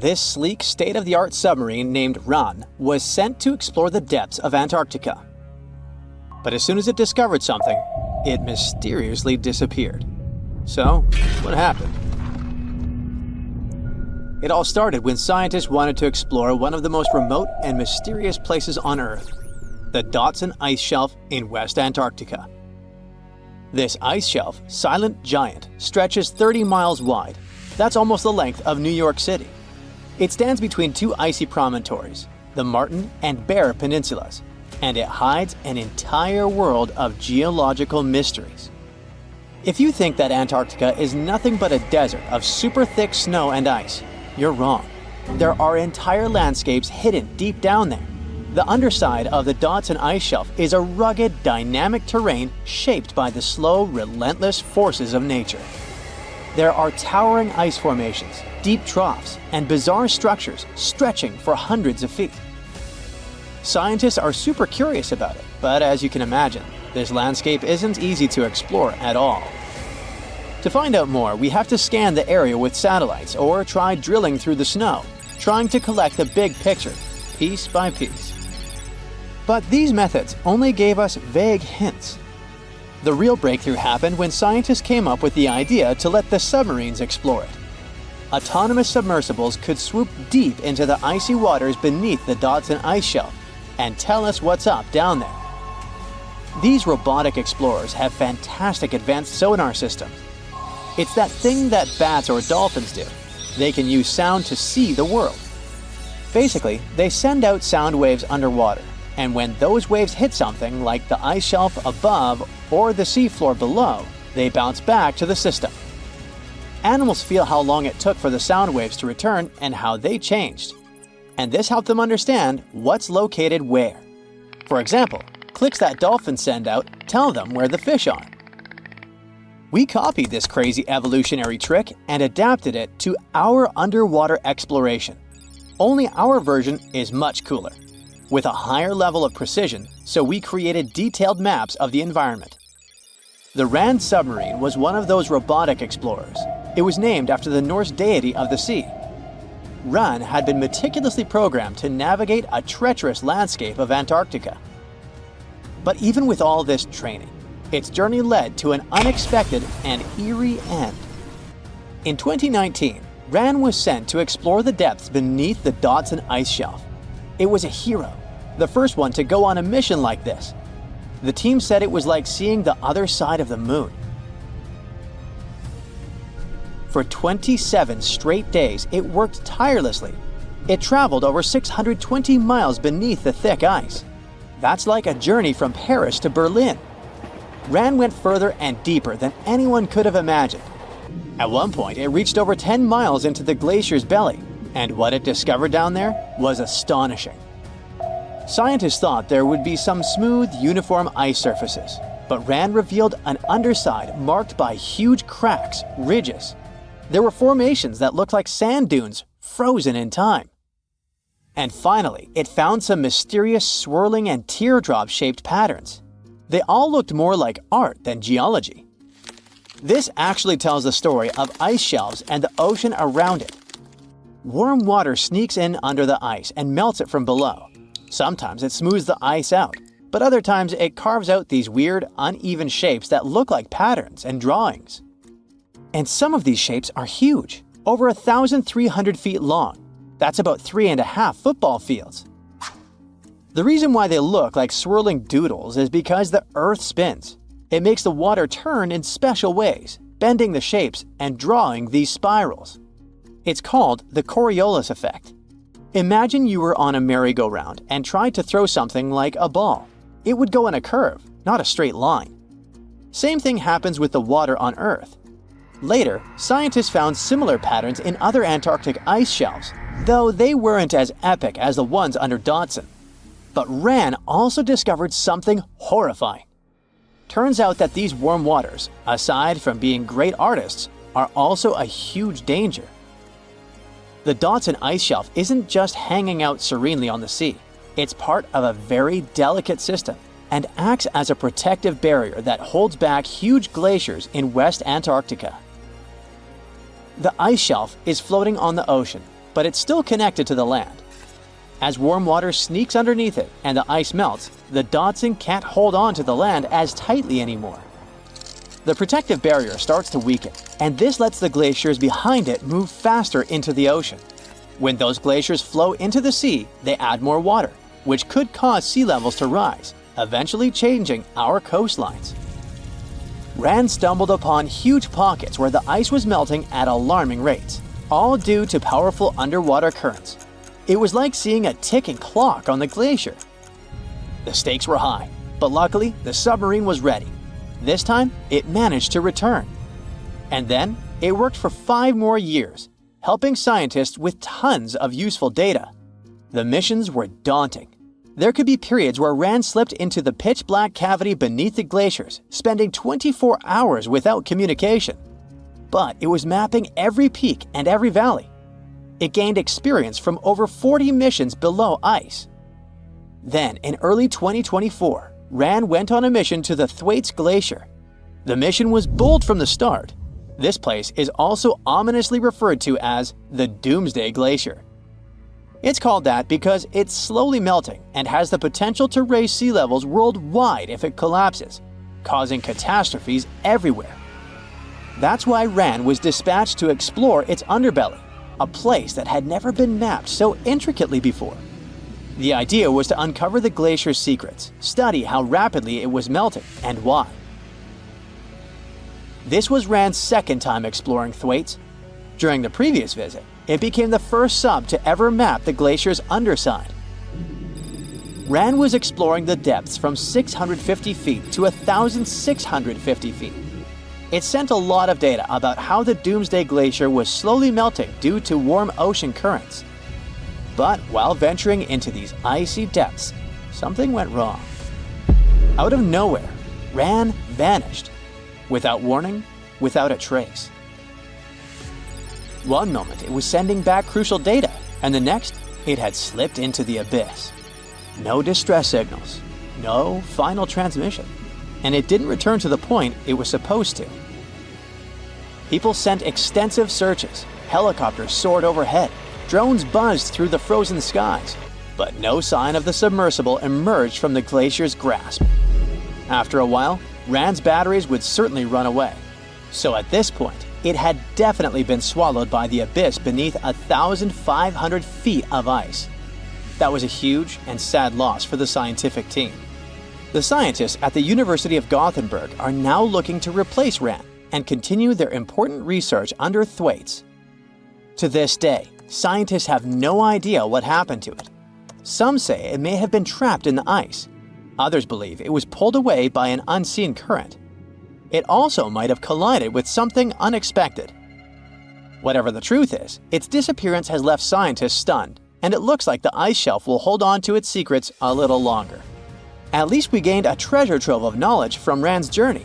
This sleek, state-of-the-art submarine named Ran was sent to explore the depths of Antarctica. But as soon as it discovered something, it mysteriously disappeared. So, what happened? It all started when scientists wanted to explore one of the most remote and mysterious places on Earth, the Dodson Ice Shelf in West Antarctica. This ice shelf, silent giant, stretches 30 miles wide. That's almost the length of New York City. It stands between two icy promontories, the Martin and Bear Peninsulas, and it hides an entire world of geological mysteries. If you think that Antarctica is nothing but a desert of super thick snow and ice, you're wrong. There are entire landscapes hidden deep down there. The underside of the Dodson Ice Shelf is a rugged, dynamic terrain shaped by the slow, relentless forces of nature. There are towering ice formations, deep troughs, and bizarre structures stretching for hundreds of feet. Scientists are super curious about it, but as you can imagine, this landscape isn't easy to explore at all. To find out more, we have to scan the area with satellites or try drilling through the snow, trying to collect the big picture, piece by piece. But these methods only gave us vague hints. The real breakthrough happened when scientists came up with the idea to let the submarines explore it. Autonomous submersibles could swoop deep into the icy waters beneath the Dodson Ice Shelf and tell us what's up down there. These robotic explorers have fantastic advanced sonar systems. It's that thing that bats or dolphins do. They can use sound to see the world. Basically, they send out sound waves underwater, and when those waves hit something like the ice shelf above or the seafloor below, they bounce back to the system. Animals feel how long it took for the sound waves to return and how they changed. And this helped them understand what's located where. For example, clicks that dolphins send out tell them where the fish are. We copied this crazy evolutionary trick and adapted it to our underwater exploration. Only our version is much cooler, with a higher level of precision, so we created detailed maps of the environment. The Ran submarine was one of those robotic explorers. It was named after the Norse deity of the sea. Ran had been meticulously programmed to navigate a treacherous landscape of Antarctica. But even with all this training, its journey led to an unexpected and eerie end. In 2019, Ran was sent to explore the depths beneath the Dodson Ice Shelf. It was a hero, the first one to go on a mission like this. The team said it was like seeing the other side of the moon. For 27 straight days, it worked tirelessly. It traveled over 620 miles beneath the thick ice. That's like a journey from Paris to Berlin. Ran went further and deeper than anyone could have imagined. At one point, it reached over 10 miles into the glacier's belly, and what it discovered down there was astonishing. Scientists thought there would be some smooth, uniform ice surfaces, but Ran revealed an underside marked by huge cracks, ridges. There were formations that looked like sand dunes, frozen in time. And finally, it found some mysterious swirling and teardrop-shaped patterns. They all looked more like art than geology. This actually tells the story of ice shelves and the ocean around it. Warm water sneaks in under the ice and melts it from below. Sometimes it smooths the ice out, but other times it carves out these weird, uneven shapes that look like patterns and drawings. And some of these shapes are huge, over 1,300 feet long. That's about 3.5 football fields. The reason why they look like swirling doodles is because the Earth spins. It makes the water turn in special ways, bending the shapes and drawing these spirals. It's called the Coriolis effect. Imagine you were on a merry-go-round and tried to throw something like a ball. It would go in a curve, not a straight line. Same thing happens with the water on Earth. Later, scientists found similar patterns in other Antarctic ice shelves, though they weren't as epic as the ones under Dodson. But Ran also discovered something horrifying. Turns out that these warm waters, aside from being great artists, are also a huge danger. The Dodson Ice Shelf isn't just hanging out serenely on the sea. It's part of a very delicate system and acts as a protective barrier that holds back huge glaciers in West Antarctica. The ice shelf is floating on the ocean, but it's still connected to the land. As warm water sneaks underneath it and the ice melts, the Dodson can't hold on to the land as tightly anymore. The protective barrier starts to weaken, and this lets the glaciers behind it move faster into the ocean. When those glaciers flow into the sea, they add more water, which could cause sea levels to rise, eventually changing our coastlines. Rand stumbled upon huge pockets where the ice was melting at alarming rates, all due to powerful underwater currents. It was like seeing a ticking clock on the glacier. The stakes were high, but luckily the submarine was ready. This time, it managed to return. And then, it worked for 5 more years, helping scientists with tons of useful data. The missions were daunting. There could be periods where Rand slipped into the pitch-black cavity beneath the glaciers, spending 24 hours without communication. But it was mapping every peak and every valley. It gained experience from over 40 missions below ice. Then, in early 2024, Rand went on a mission to the Thwaites Glacier. The mission was bold from the start. This place is also ominously referred to as the Doomsday Glacier. It's called that because it's slowly melting and has the potential to raise sea levels worldwide if it collapses, causing catastrophes everywhere. That's why Rand was dispatched to explore its underbelly, a place that had never been mapped so intricately before. The idea was to uncover the glacier's secrets, study how rapidly it was melting and why. This was Rand's second time exploring Thwaites. During the previous visit, it became the first sub to ever map the glacier's underside. Rand was exploring the depths from 650 feet to 1,650 feet. It sent a lot of data about how the Doomsday Glacier was slowly melting due to warm ocean currents. But while venturing into these icy depths, something went wrong. Out of nowhere, Rand vanished. Without warning, without a trace. One moment it was sending back crucial data, and the next it had slipped into the abyss. No distress signals, no final transmission, and it didn't return to the point it was supposed to. People sent extensive searches, helicopters soared overhead, drones buzzed through the frozen skies, but no sign of the submersible emerged from the glacier's grasp. After a while, Rand's batteries would certainly run away, so at this point, it had definitely been swallowed by the abyss beneath 1,500 feet of ice. That was a huge and sad loss for the scientific team. The scientists at the University of Gothenburg are now looking to replace Rand and continue their important research under Thwaites. To this day, scientists have no idea what happened to it. Some say it may have been trapped in the ice. Others believe it was pulled away by an unseen current. It also might have collided with something unexpected. Whatever the truth is, its disappearance has left scientists stunned, and it looks like the ice shelf will hold on to its secrets a little longer. At least we gained a treasure trove of knowledge from Rand's journey.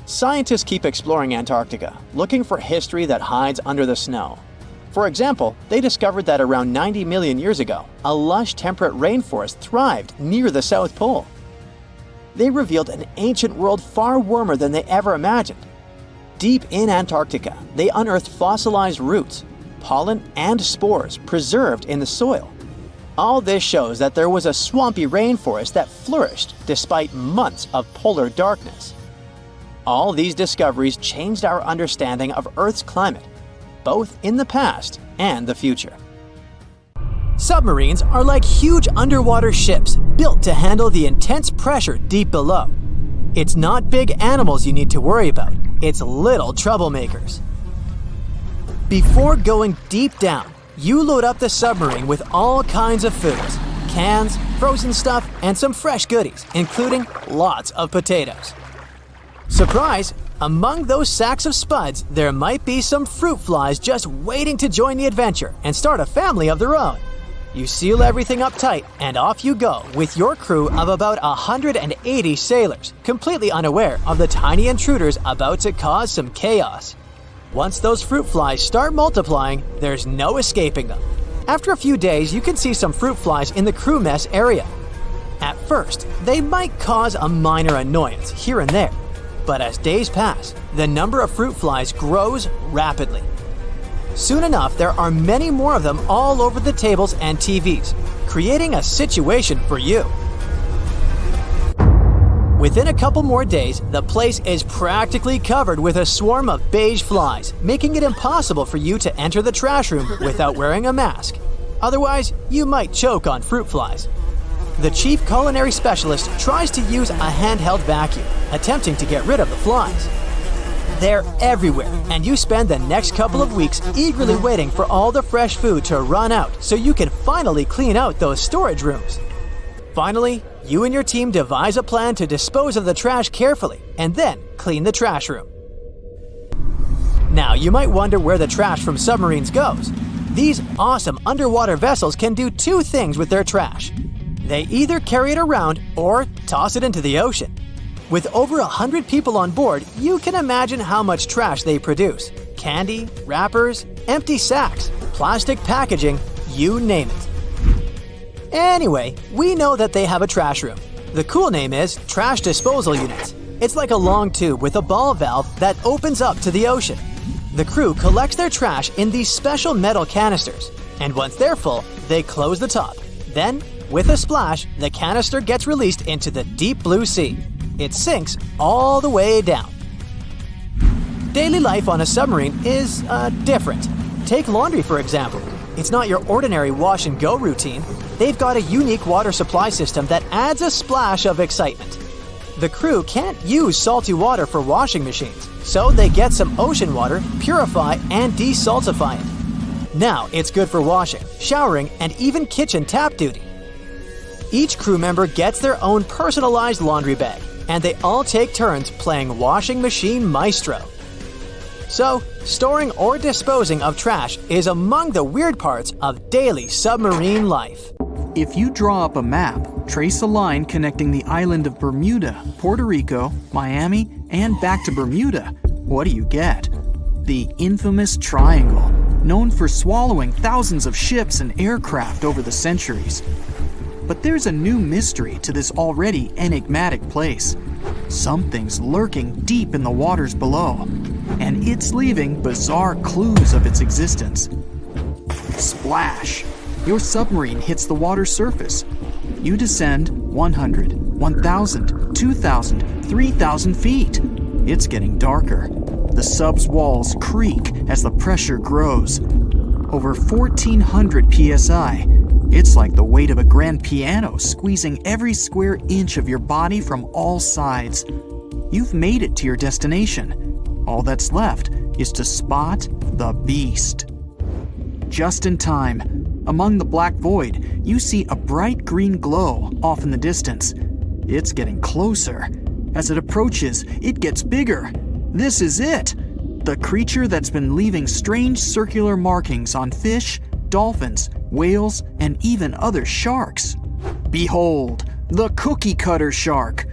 Scientists keep exploring Antarctica, looking for history that hides under the snow. For example, they discovered that around 90 million years ago, a lush temperate rainforest thrived near the South Pole. They revealed an ancient world far warmer than they ever imagined. Deep in Antarctica, they unearthed fossilized roots, pollen, and spores preserved in the soil. All this shows that there was a swampy rainforest that flourished despite months of polar darkness. All these discoveries changed our understanding of Earth's climate, both in the past and the future. Submarines are like huge underwater ships built to handle the intense pressure deep below. It's not big animals you need to worry about, it's little troublemakers. Before going deep down, you load up the submarine with all kinds of foods, cans, frozen stuff, and some fresh goodies, including lots of potatoes. Surprise! Among those sacks of spuds, there might be some fruit flies just waiting to join the adventure and start a family of their own. You seal everything up tight, and off you go with your crew of about 180 sailors, completely unaware of the tiny intruders about to cause some chaos. Once those fruit flies start multiplying, there's no escaping them. After a few days, you can see some fruit flies in the crew mess area. At first, they might cause a minor annoyance here and there, but as days pass, the number of fruit flies grows rapidly. Soon enough, there are many more of them all over the tables and TVs, creating a situation for you. Within a couple more days, the place is practically covered with a swarm of beige flies, making it impossible for you to enter the trash room without wearing a mask. Otherwise, you might choke on fruit flies. The chief culinary specialist tries to use a handheld vacuum, attempting to get rid of the flies. They're everywhere, and you spend the next couple of weeks eagerly waiting for all the fresh food to run out so you can finally clean out those storage rooms. Finally, you and your team devise a plan to dispose of the trash carefully and then clean the trash room. Now, you might wonder where the trash from submarines goes. These awesome underwater vessels can do two things with their trash. They either carry it around or toss it into the ocean. With over 100 people on board, you can imagine how much trash they produce. Candy, wrappers, empty sacks, plastic packaging, you name it. Anyway, we know that they have a trash room. The cool name is Trash Disposal Unit. It's like a long tube with a ball valve that opens up to the ocean. The crew collects their trash in these special metal canisters, and once they're full, they close the top. Then, with a splash, the canister gets released into the deep blue sea. It sinks all the way down. Daily life on a submarine is different. Take laundry, for example. It's not your ordinary wash and go routine. They've got a unique water supply system that adds a splash of excitement. The crew can't use salty water for washing machines, so they get some ocean water, purify, and desaltify it. Now it's good for washing, showering, and even kitchen tap duty. Each crew member gets their own personalized laundry bag, and they all take turns playing washing machine maestro. So, storing or disposing of trash is among the weird parts of daily submarine life. If you draw up a map, trace a line connecting the island of Bermuda, Puerto Rico, Miami, and back to Bermuda, what do you get? The infamous triangle, known for swallowing thousands of ships and aircraft over the centuries. But there's a new mystery to this already enigmatic place. Something's lurking deep in the waters below, and it's leaving bizarre clues of its existence. Splash! Your submarine hits the water surface. You descend 100, 1,000, 2,000, 3,000 feet. It's getting darker. The sub's walls creak as the pressure grows. Over 1,400 psi. It's like the weight of a grand piano squeezing every square inch of your body from all sides. You've made it to your destination. All that's left is to spot the beast. Just in time. Among the black void, you see a bright green glow off in the distance. It's getting closer. As it approaches, it gets bigger. This is it! The creature that's been leaving strange circular markings on fish, dolphins, whales, and even other sharks. Behold, the cookie cutter shark!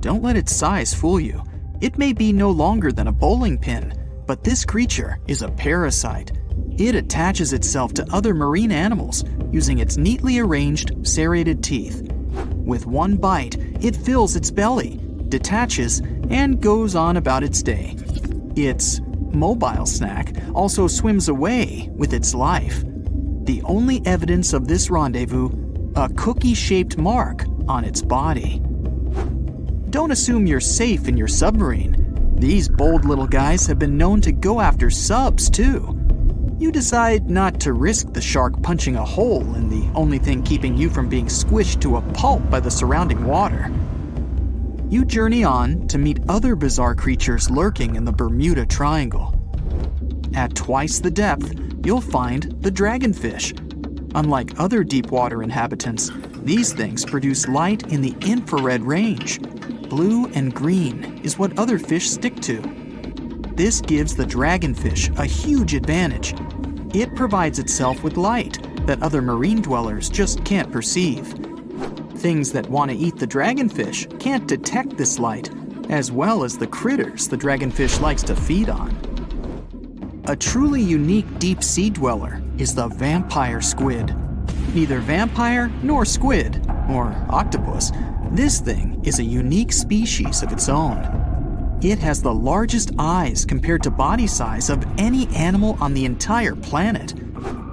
Don't let its size fool you. It may be no longer than a bowling pin, but this creature is a parasite. It attaches itself to other marine animals using its neatly arranged, serrated teeth. With one bite, it fills its belly, detaches, and goes on about its day. Its mobile snack also swims away with its life. The only evidence of this rendezvous, a cookie-shaped mark on its body. Don't assume you're safe in your submarine. These bold little guys have been known to go after subs too. You decide not to risk the shark punching a hole in the only thing keeping you from being squished to a pulp by the surrounding water. You journey on to meet other bizarre creatures lurking in the Bermuda Triangle. At twice the depth, you'll find the dragonfish. Unlike other deep water inhabitants, these things produce light in the infrared range. Blue and green is what other fish stick to. This gives the dragonfish a huge advantage. It provides itself with light that other marine dwellers just can't perceive. Things that want to eat the dragonfish can't detect this light, as well as the critters the dragonfish likes to feed on. A truly unique deep-sea dweller is the vampire squid. Neither vampire nor squid, or octopus, this thing is a unique species of its own. It has the largest eyes compared to body size of any animal on the entire planet.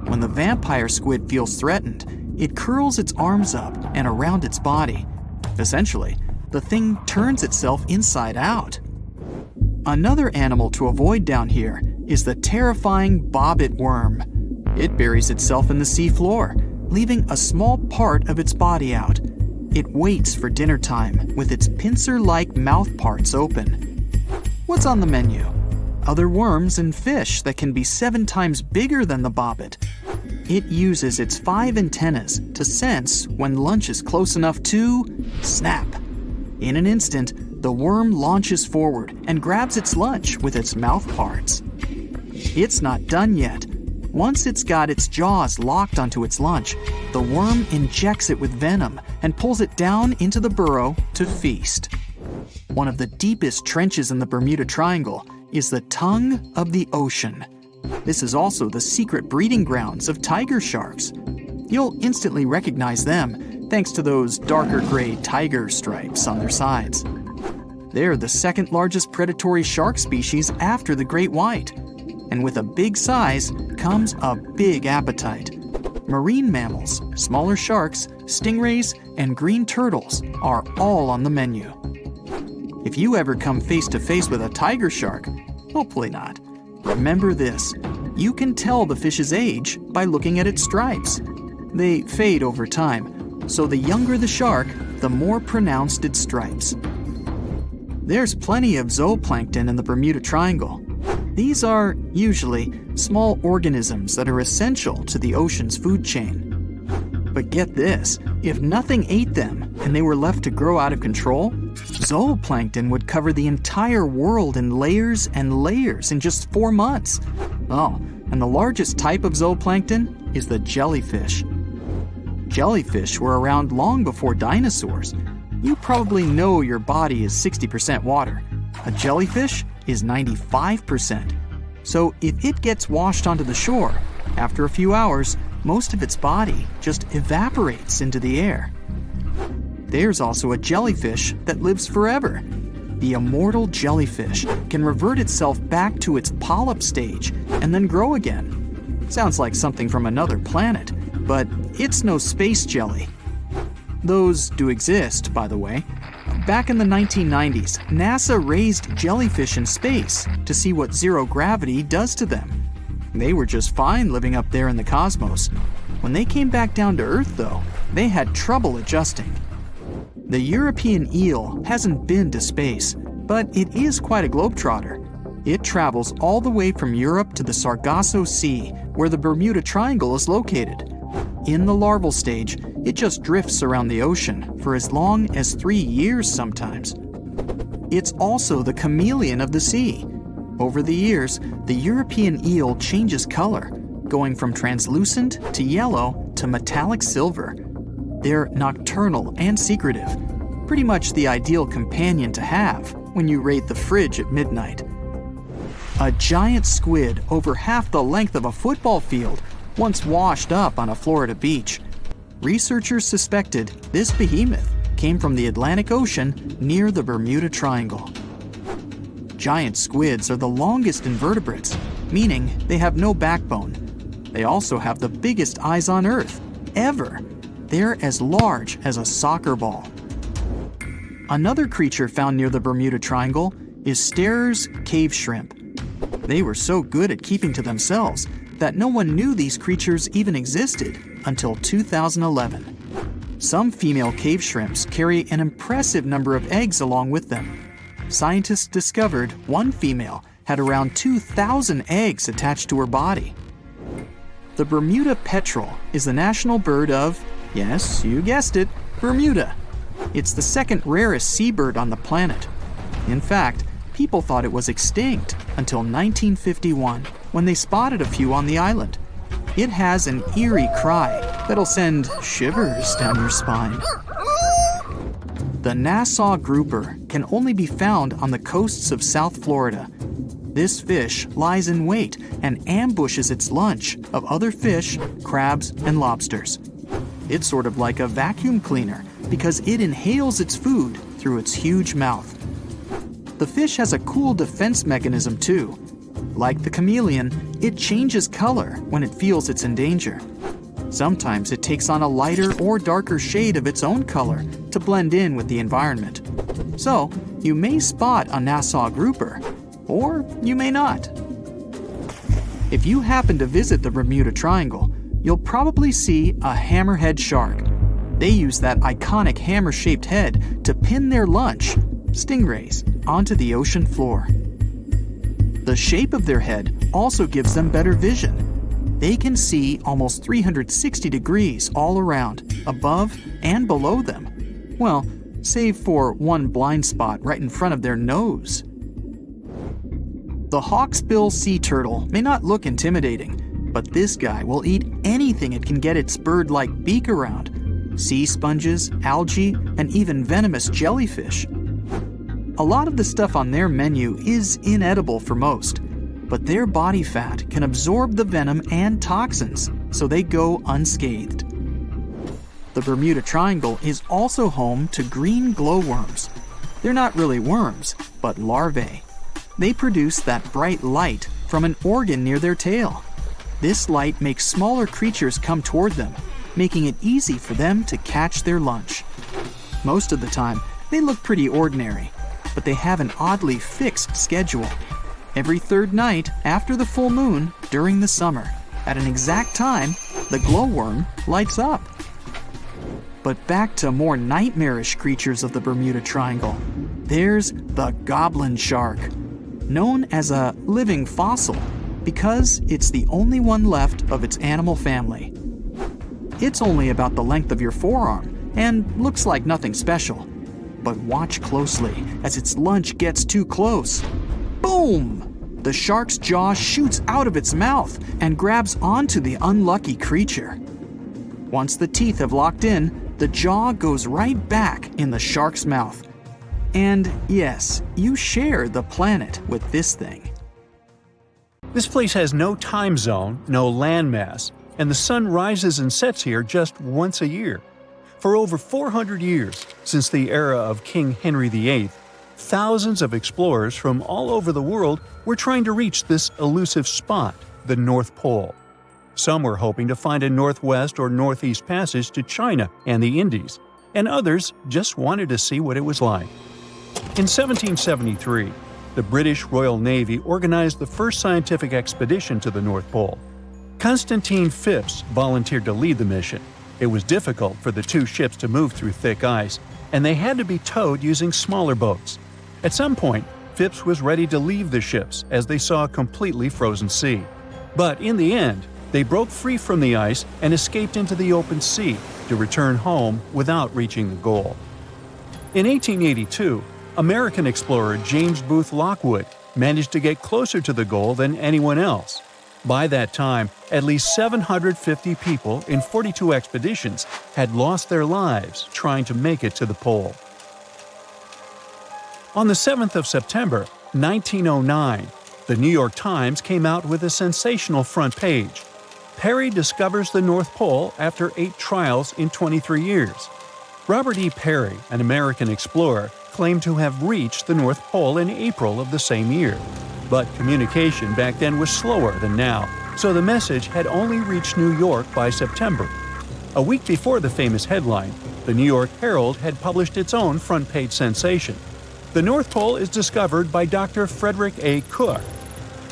When the vampire squid feels threatened, it curls its arms up and around its body. Essentially, the thing turns itself inside out. Another animal to avoid down here is the terrifying bobbit worm. It buries itself in the seafloor, leaving a small part of its body out. It waits for dinner time with its pincer-like mouth parts open. What's on the menu? Other worms and fish that can be 7 times bigger than the bobbit. It uses its 5 antennas to sense when lunch is close enough to snap. In an instant, the worm launches forward and grabs its lunch with its mouth parts. It's not done yet. Once it's got its jaws locked onto its lunch, the worm injects it with venom and pulls it down into the burrow to feast. One of the deepest trenches in the Bermuda Triangle is the tongue of the ocean. This is also the secret breeding grounds of tiger sharks. You'll instantly recognize them thanks to those darker gray tiger stripes on their sides. They're the second largest predatory shark species after the great white. And with a big size comes a big appetite. Marine mammals, smaller sharks, stingrays, and green turtles are all on the menu. If you ever come face to face with a tiger shark, hopefully not, remember this: you can tell the fish's age by looking at its stripes. They fade over time, so the younger the shark, the more pronounced its stripes. There's plenty of zooplankton in the Bermuda Triangle. These are, usually, small organisms that are essential to the ocean's food chain. But get this, if nothing ate them and they were left to grow out of control, zooplankton would cover the entire world in layers and layers in just 4 months. Oh, and the largest type of zooplankton is the jellyfish. Jellyfish were around long before dinosaurs. You probably know your body is 60% water. A jellyfish is 95%. So if it gets washed onto the shore, after a few hours, most of its body just evaporates into the air. There's also a jellyfish that lives forever. The immortal jellyfish can revert itself back to its polyp stage and then grow again. Sounds like something from another planet, but it's no space jelly. Those do exist, by the way. Back in the 1990s, NASA raised jellyfish in space to see what zero gravity does to them. They were just fine living up there in the cosmos. When they came back down to Earth, though, they had trouble adjusting. The European eel hasn't been to space, but it is quite a globetrotter. It travels all the way from Europe to the Sargasso Sea, where the Bermuda Triangle is located. In the larval stage, it just drifts around the ocean for as long as 3 years sometimes. It's also the chameleon of the sea. Over the years, the European eel changes color, going from translucent to yellow to metallic silver. They're nocturnal and secretive, pretty much the ideal companion to have when you raid the fridge at midnight. A giant squid over half the length of a football field once washed up on a Florida beach. Researchers suspected this behemoth came from the Atlantic Ocean near the Bermuda Triangle. Giant squids are the longest invertebrates, meaning they have no backbone. They also have the biggest eyes on Earth, ever. They're as large as a soccer ball. Another creature found near the Bermuda Triangle is Sterer's cave shrimp. They were so good at keeping to themselves that no one knew these creatures even existed until 2011. Some female cave shrimps carry an impressive number of eggs along with them. Scientists discovered one female had around 2,000 eggs attached to her body. The Bermuda petrel is the national bird of, yes, you guessed it, Bermuda. It's the second rarest seabird on the planet. In fact, people thought it was extinct until 1951, when they spotted a few on the island. It has an eerie cry that'll send shivers down your spine. The Nassau grouper can only be found on the coasts of South Florida. This fish lies in wait and ambushes its lunch of other fish, crabs, and lobsters. It's sort of like a vacuum cleaner because it inhales its food through its huge mouth. The fish has a cool defense mechanism too. Like the chameleon, it changes color when it feels it's in danger. Sometimes it takes on a lighter or darker shade of its own color to blend in with the environment. So, you may spot a Nassau grouper, or you may not. If you happen to visit the Bermuda Triangle, you'll probably see a hammerhead shark. They use that iconic hammer-shaped head to pin their lunch, stingrays, onto the ocean floor. The shape of their head also gives them better vision. They can see almost 360 degrees all around, above and below them. Well, save for one blind spot right in front of their nose. The hawksbill sea turtle may not look intimidating, but this guy will eat anything it can get its bird-like beak around. Sea sponges, algae, and even venomous jellyfish. A lot of the stuff on their menu is inedible for most, but their body fat can absorb the venom and toxins, so they go unscathed. The Bermuda Triangle is also home to green glowworms. They're not really worms, but larvae. They produce that bright light from an organ near their tail. This light makes smaller creatures come toward them, making it easy for them to catch their lunch. Most of the time, they look pretty ordinary, but they have an oddly fixed schedule. Every third night after the full moon during the summer, at an exact time, the glowworm lights up. But back to more nightmarish creatures of the Bermuda Triangle. There's the goblin shark, known as a living fossil because it's the only one left of its animal family. It's only about the length of your forearm and looks like nothing special. But watch closely as its lunch gets too close. Boom! The shark's jaw shoots out of its mouth and grabs onto the unlucky creature. Once the teeth have locked in, the jaw goes right back in the shark's mouth. And yes, you share the planet with this thing. This place has no time zone, no landmass, and the sun rises and sets here just once a year. For over 400 years, since the era of King Henry VIII, thousands of explorers from all over the world were trying to reach this elusive spot, the North Pole. Some were hoping to find a northwest or northeast passage to China and the Indies, and others just wanted to see what it was like. In 1773, the British Royal Navy organized the first scientific expedition to the North Pole. Constantine Phipps volunteered to lead the mission. It was difficult for the two ships to move through thick ice, and they had to be towed using smaller boats. At some point, Phipps was ready to leave the ships as they saw a completely frozen sea. But in the end, they broke free from the ice and escaped into the open sea to return home without reaching the goal. In 1882, American explorer James Booth Lockwood managed to get closer to the goal than anyone else. By that time, at least 750 people in 42 expeditions had lost their lives trying to make it to the pole. On the 7th of September, 1909, the New York Times came out with a sensational front page. Peary discovers the North Pole after 8 trials in 23 years. Robert E. Peary, an American explorer, claimed to have reached the North Pole in April of the same year. But communication back then was slower than now, so the message had only reached New York by September. A week before the famous headline, the New York Herald had published its own front-page sensation. The North Pole is discovered by Dr. Frederick A. Cook.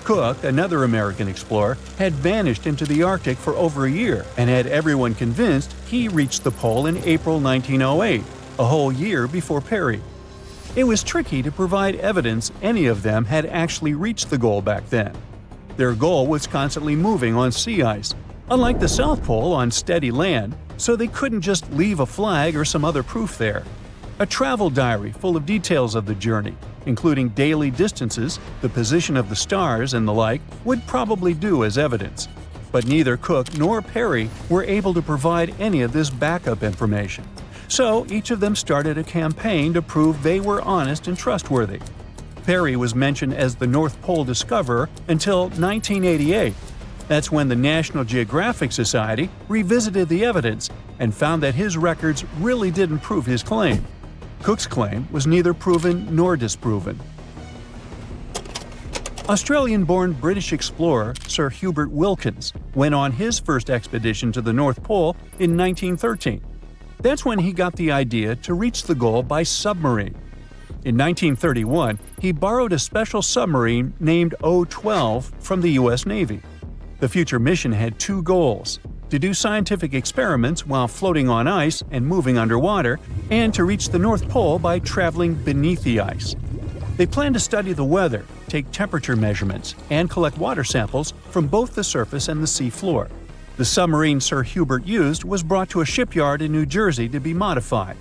Cook, another American explorer, had vanished into the Arctic for over a year and had everyone convinced he reached the pole in April 1908, a whole year before Peary. It was tricky to provide evidence any of them had actually reached the goal back then. Their goal was constantly moving on sea ice, unlike the South Pole on steady land, so they couldn't just leave a flag or some other proof there. A travel diary full of details of the journey, including daily distances, the position of the stars, and the like, would probably do as evidence. But neither Cook nor Peary were able to provide any of this backup information. So each of them started a campaign to prove they were honest and trustworthy. Peary was mentioned as the North Pole discoverer until 1988. That's when the National Geographic Society revisited the evidence and found that his records really didn't prove his claim. Cook's claim was neither proven nor disproven. Australian-born British explorer Sir Hubert Wilkins went on his first expedition to the North Pole in 1913. That's when he got the idea to reach the goal by submarine. In 1931, he borrowed a special submarine named O-12 from the U.S. Navy. The future mission had two goals: to do scientific experiments while floating on ice and moving underwater, and to reach the North Pole by traveling beneath the ice. They planned to study the weather, take temperature measurements, and collect water samples from both the surface and the sea floor. The submarine Sir Hubert used was brought to a shipyard in New Jersey to be modified.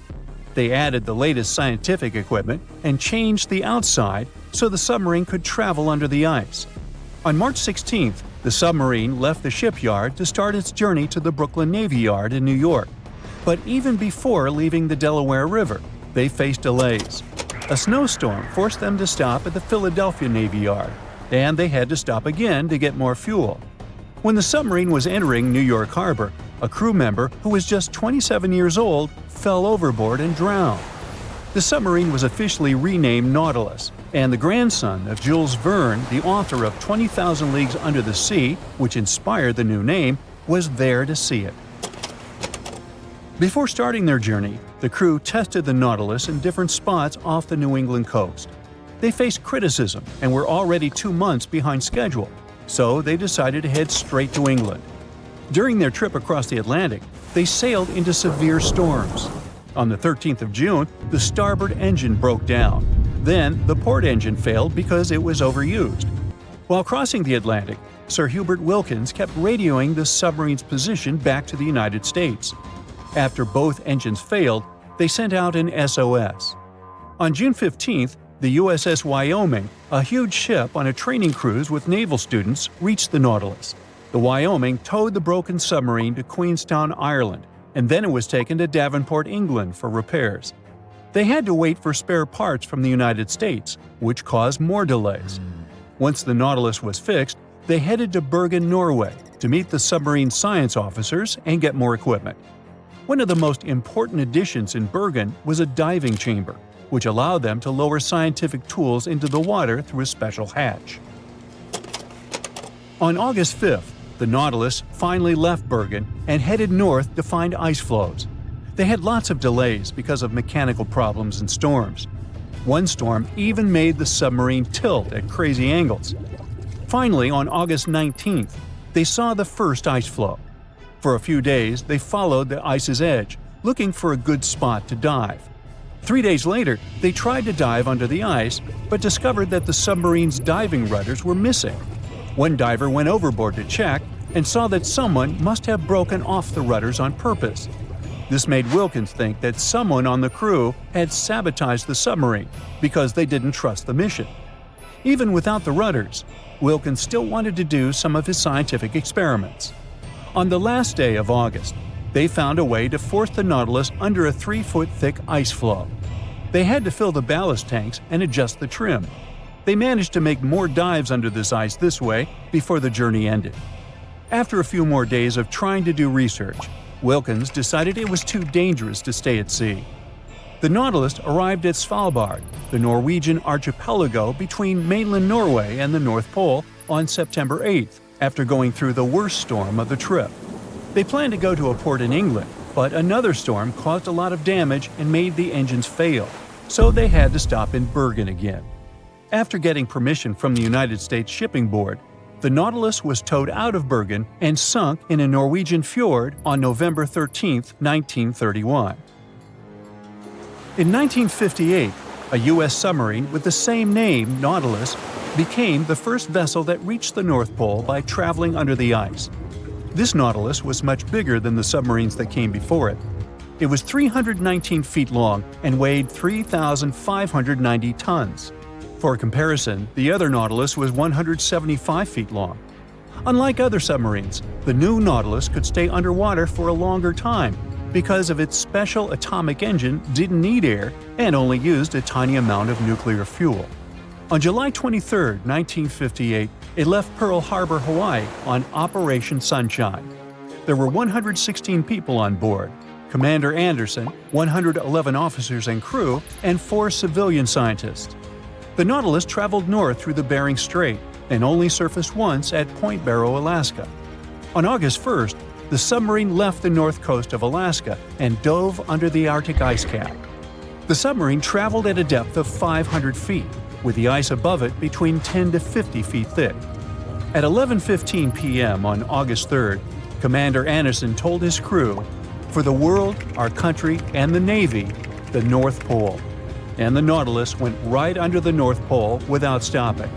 They added the latest scientific equipment and changed the outside so the submarine could travel under the ice. On March 16th, the submarine left the shipyard to start its journey to the Brooklyn Navy Yard in New York. But even before leaving the Delaware River, they faced delays. A snowstorm forced them to stop at the Philadelphia Navy Yard, and they had to stop again to get more fuel. When the submarine was entering New York Harbor, a crew member who was just 27 years old fell overboard and drowned. The submarine was officially renamed Nautilus, and the grandson of Jules Verne, the author of 20,000 Leagues Under the Sea, which inspired the new name, was there to see it. Before starting their journey, the crew tested the Nautilus in different spots off the New England coast. They faced criticism and were already 2 months behind schedule, so they decided to head straight to England. During their trip across the Atlantic, they sailed into severe storms. On the 13th of June, the starboard engine broke down. Then, the port engine failed because it was overused. While crossing the Atlantic, Sir Hubert Wilkins kept radioing the submarine's position back to the United States. After both engines failed, they sent out an SOS. On June 15th, the USS Wyoming, a huge ship on a training cruise with naval students, reached the Nautilus. The Wyoming towed the broken submarine to Queenstown, Ireland, and then it was taken to Devonport, England for repairs. They had to wait for spare parts from the United States, which caused more delays. Once the Nautilus was fixed, they headed to Bergen, Norway, to meet the submarine science officers and get more equipment. One of the most important additions in Bergen was a diving chamber, which allowed them to lower scientific tools into the water through a special hatch. On August 5th, the Nautilus finally left Bergen and headed north to find ice floes. They had lots of delays because of mechanical problems and storms. One storm even made the submarine tilt at crazy angles. Finally, on August 19th, they saw the first ice floe. For a few days, they followed the ice's edge, looking for a good spot to dive. 3 days later, they tried to dive under the ice, but discovered that the submarine's diving rudders were missing. One diver went overboard to check and saw that someone must have broken off the rudders on purpose. This made Wilkins think that someone on the crew had sabotaged the submarine because they didn't trust the mission. Even without the rudders, Wilkins still wanted to do some of his scientific experiments. On the last day of August, they found a way to force the Nautilus under a 3-foot-thick ice floe. They had to fill the ballast tanks and adjust the trim. They managed to make more dives under this ice this way before the journey ended. After a few more days of trying to do research, Wilkins decided it was too dangerous to stay at sea. The Nautilus arrived at Svalbard, the Norwegian archipelago between mainland Norway and the North Pole, on September 8th, after going through the worst storm of the trip. They planned to go to a port in England, but another storm caused a lot of damage and made the engines fail, so they had to stop in Bergen again. After getting permission from the United States Shipping Board, the Nautilus was towed out of Bergen and sunk in a Norwegian fjord on November 13, 1931. In 1958, a U.S. submarine with the same name, Nautilus, became the first vessel that reached the North Pole by traveling under the ice. This Nautilus was much bigger than the submarines that came before it. It was 319 feet long and weighed 3,590 tons. For comparison, the other Nautilus was 175 feet long. Unlike other submarines, the new Nautilus could stay underwater for a longer time because of its special atomic engine didn't need air and only used a tiny amount of nuclear fuel. On July 23, 1958, it left Pearl Harbor, Hawaii on Operation Sunshine. There were 116 people on board: Commander Anderson, 111 officers and crew, and 4 civilian scientists. The Nautilus traveled north through the Bering Strait, and only surfaced once at Point Barrow, Alaska. On August 1st, the submarine left the north coast of Alaska and dove under the Arctic ice cap. The submarine traveled at a depth of 500 feet, with the ice above it between 10 to 50 feet thick. At 11:15 p.m. on August 3rd, Commander Anderson told his crew, "For the world, our country, and the Navy, the North Pole." And the Nautilus went right under the North Pole without stopping.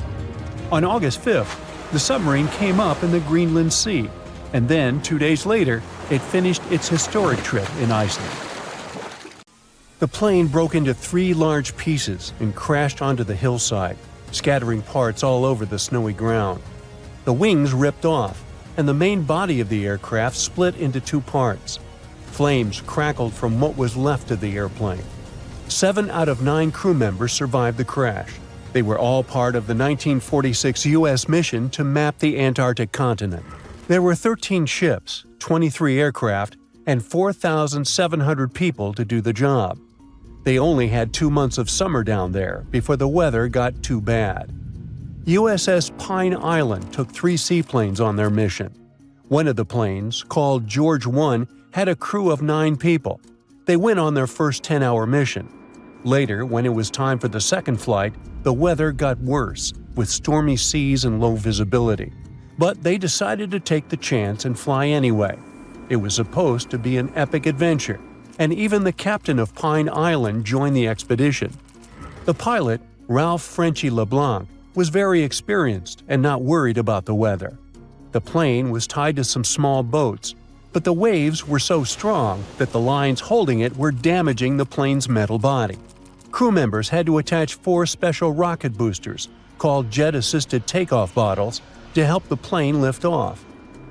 On August 5th, the submarine came up in the Greenland Sea, and then 2 days later, it finished its historic trip in Iceland. The plane broke into 3 large pieces and crashed onto the hillside, scattering parts all over the snowy ground. The wings ripped off, and the main body of the aircraft split into 2 parts. Flames crackled from what was left of the airplane. 7 out of 9 crew members survived the crash. They were all part of the 1946 U.S. mission to map the Antarctic continent. There were 13 ships, 23 aircraft, and 4,700 people to do the job. They only had 2 months of summer down there before the weather got too bad. USS Pine Island took 3 seaplanes on their mission. One of the planes, called George 1, had a crew of 9 people. They went on their first 10-hour mission. Later, when it was time for the second flight, the weather got worse, with stormy seas and low visibility. But they decided to take the chance and fly anyway. It was supposed to be an epic adventure, and even the captain of Pine Island joined the expedition. The pilot, Ralph Frenchy LeBlanc, was very experienced and not worried about the weather. The plane was tied to some small boats, but the waves were so strong that the lines holding it were damaging the plane's metal body. Crew members had to attach 4 special rocket boosters, called jet-assisted takeoff bottles, to help the plane lift off.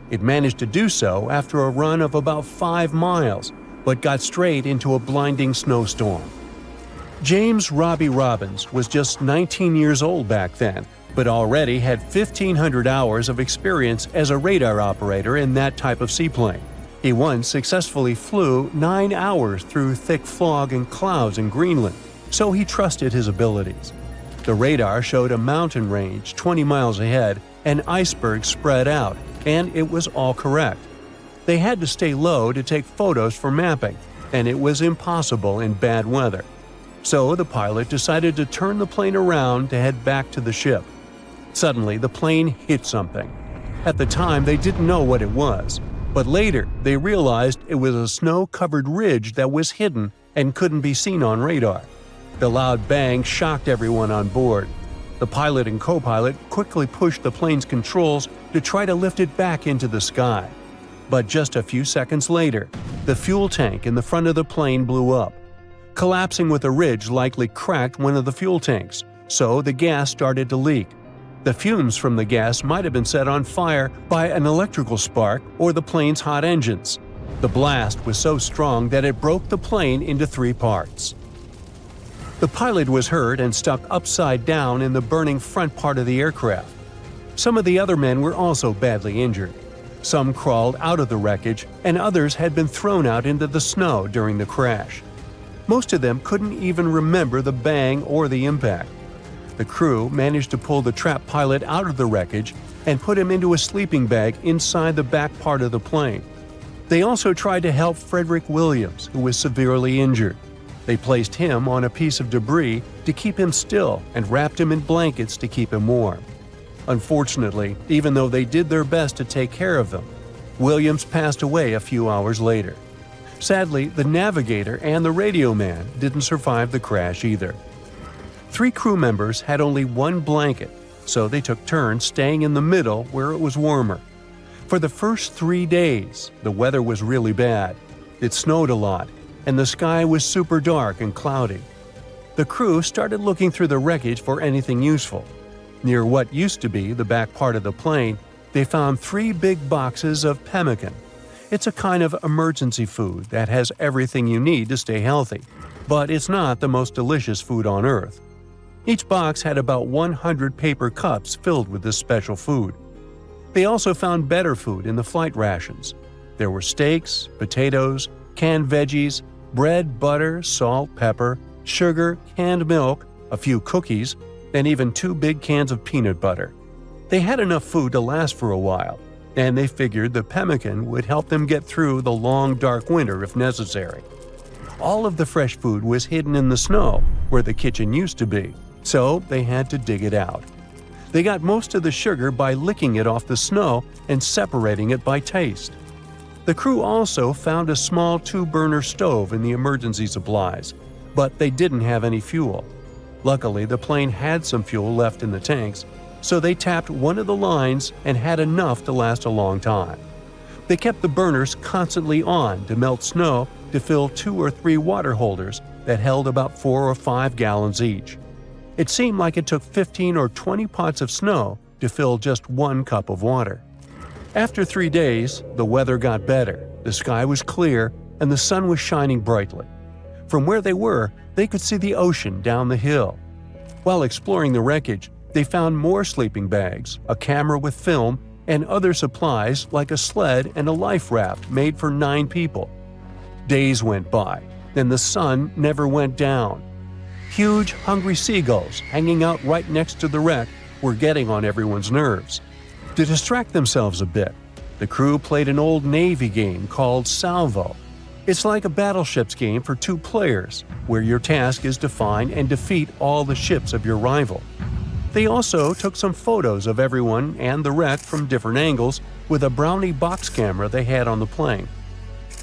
It managed to do so after a run of about 5 miles, but got straight into a blinding snowstorm. James Robbie Robbins was just 19 years old back then, but already had 1,500 hours of experience as a radar operator in that type of seaplane. He once successfully flew 9 hours through thick fog and clouds in Greenland, so he trusted his abilities. The radar showed a mountain range 20 miles ahead and icebergs spread out, and it was all correct. They had to stay low to take photos for mapping, and it was impossible in bad weather. So the pilot decided to turn the plane around to head back to the ship. Suddenly, the plane hit something. At the time, they didn't know what it was, but later they realized it was a snow-covered ridge that was hidden and couldn't be seen on radar. The loud bang shocked everyone on board. The pilot and co-pilot quickly pushed the plane's controls to try to lift it back into the sky. But just a few seconds later, the fuel tank in the front of the plane blew up. Collapsing with a ridge likely cracked one of the fuel tanks, so the gas started to leak. The fumes from the gas might have been set on fire by an electrical spark or the plane's hot engines. The blast was so strong that it broke the plane into 3 parts. The pilot was hurt and stuck upside down in the burning front part of the aircraft. Some of the other men were also badly injured. Some crawled out of the wreckage, and others had been thrown out into the snow during the crash. Most of them couldn't even remember the bang or the impact. The crew managed to pull the trapped pilot out of the wreckage and put him into a sleeping bag inside the back part of the plane. They also tried to help Frederick Williams, who was severely injured. They placed him on a piece of debris to keep him still and wrapped him in blankets to keep him warm. Unfortunately, even though they did their best to take care of them, Williams passed away a few hours later. Sadly, the navigator and the radio man didn't survive the crash either. 3 crew members had only 1 blanket, so they took turns staying in the middle where it was warmer. For the first 3 days, the weather was really bad. It snowed a lot, and the sky was super dark and cloudy. The crew started looking through the wreckage for anything useful. Near what used to be the back part of the plane, they found 3 big boxes of pemmican. It's a kind of emergency food that has everything you need to stay healthy, but it's not the most delicious food on Earth. Each box had about 100 paper cups filled with this special food. They also found better food in the flight rations. There were steaks, potatoes, canned veggies, bread, butter, salt, pepper, sugar, canned milk, a few cookies, and even 2 big cans of peanut butter. They had enough food to last for a while, and they figured the pemmican would help them get through the long, dark winter if necessary. All of the fresh food was hidden in the snow, where the kitchen used to be, so they had to dig it out. They got most of the sugar by licking it off the snow and separating it by taste. The crew also found a small 2-burner stove in the emergency supplies, but they didn't have any fuel. Luckily, the plane had some fuel left in the tanks, so they tapped one of the lines and had enough to last a long time. They kept the burners constantly on to melt snow to fill 2 or 3 water holders that held about 4 or 5 gallons each. It seemed like it took 15 or 20 pots of snow to fill just 1 cup of water. After 3 days, the weather got better, the sky was clear, and the sun was shining brightly. From where they were, they could see the ocean down the hill. While exploring the wreckage, they found more sleeping bags, a camera with film, and other supplies like a sled and a life raft made for 9 people. Days went by, and the sun never went down. Huge, hungry seagulls hanging out right next to the wreck were getting on everyone's nerves. To distract themselves a bit, the crew played an old Navy game called Salvo. It's like a battleships game for 2 players, where your task is to find and defeat all the ships of your rival. They also took some photos of everyone and the wreck from different angles with a Brownie box camera they had on the plane.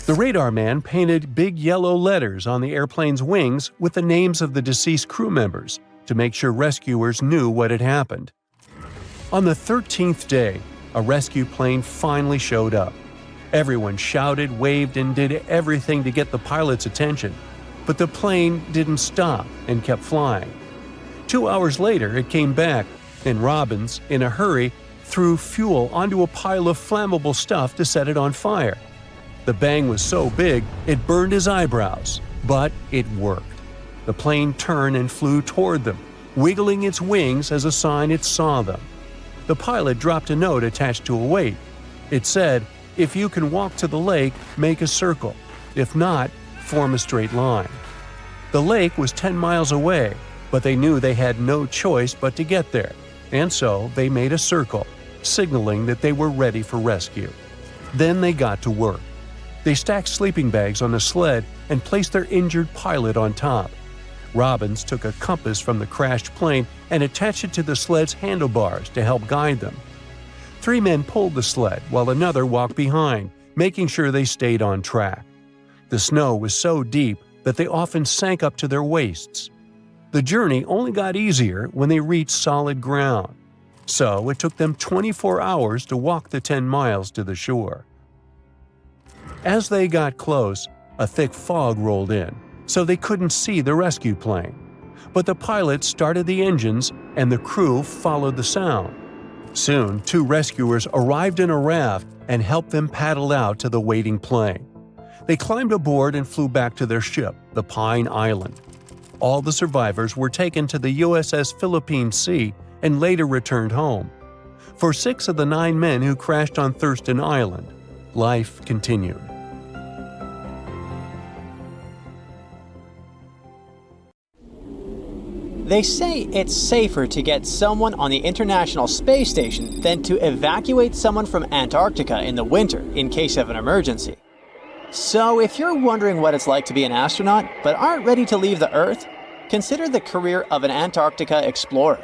The radar man painted big yellow letters on the airplane's wings with the names of the deceased crew members to make sure rescuers knew what had happened. On the 13th day, a rescue plane finally showed up. Everyone shouted, waved, and did everything to get the pilot's attention, but the plane didn't stop and kept flying. 2 hours later, it came back, and Robbins, in a hurry, threw fuel onto a pile of flammable stuff to set it on fire. The bang was so big, it burned his eyebrows, but it worked. The plane turned and flew toward them, wiggling its wings as a sign it saw them. The pilot dropped a note attached to a weight. It said, "If you can walk to the lake, make a circle. If not, form a straight line." The lake was 10 miles away, but they knew they had no choice but to get there, and so they made a circle, signaling that they were ready for rescue. Then they got to work. They stacked sleeping bags on the sled and placed their injured pilot on top. Robbins took a compass from the crashed plane and attached it to the sled's handlebars to help guide them. 3 men pulled the sled while another walked behind, making sure they stayed on track. The snow was so deep that they often sank up to their waists. The journey only got easier when they reached solid ground. So it took them 24 hours to walk the 10 miles to the shore. As they got close, a thick fog rolled in, so they couldn't see the rescue plane. But the pilot started the engines and the crew followed the sound. Soon, 2 rescuers arrived in a raft and helped them paddle out to the waiting plane. They climbed aboard and flew back to their ship, the Pine Island. All the survivors were taken to the USS Philippine Sea and later returned home. For 6 of the 9 men who crashed on Thurston Island, life continued. They say it's safer to get someone on the International Space Station than to evacuate someone from Antarctica in the winter in case of an emergency. So if you're wondering what it's like to be an astronaut but aren't ready to leave the Earth, consider the career of an Antarctica explorer.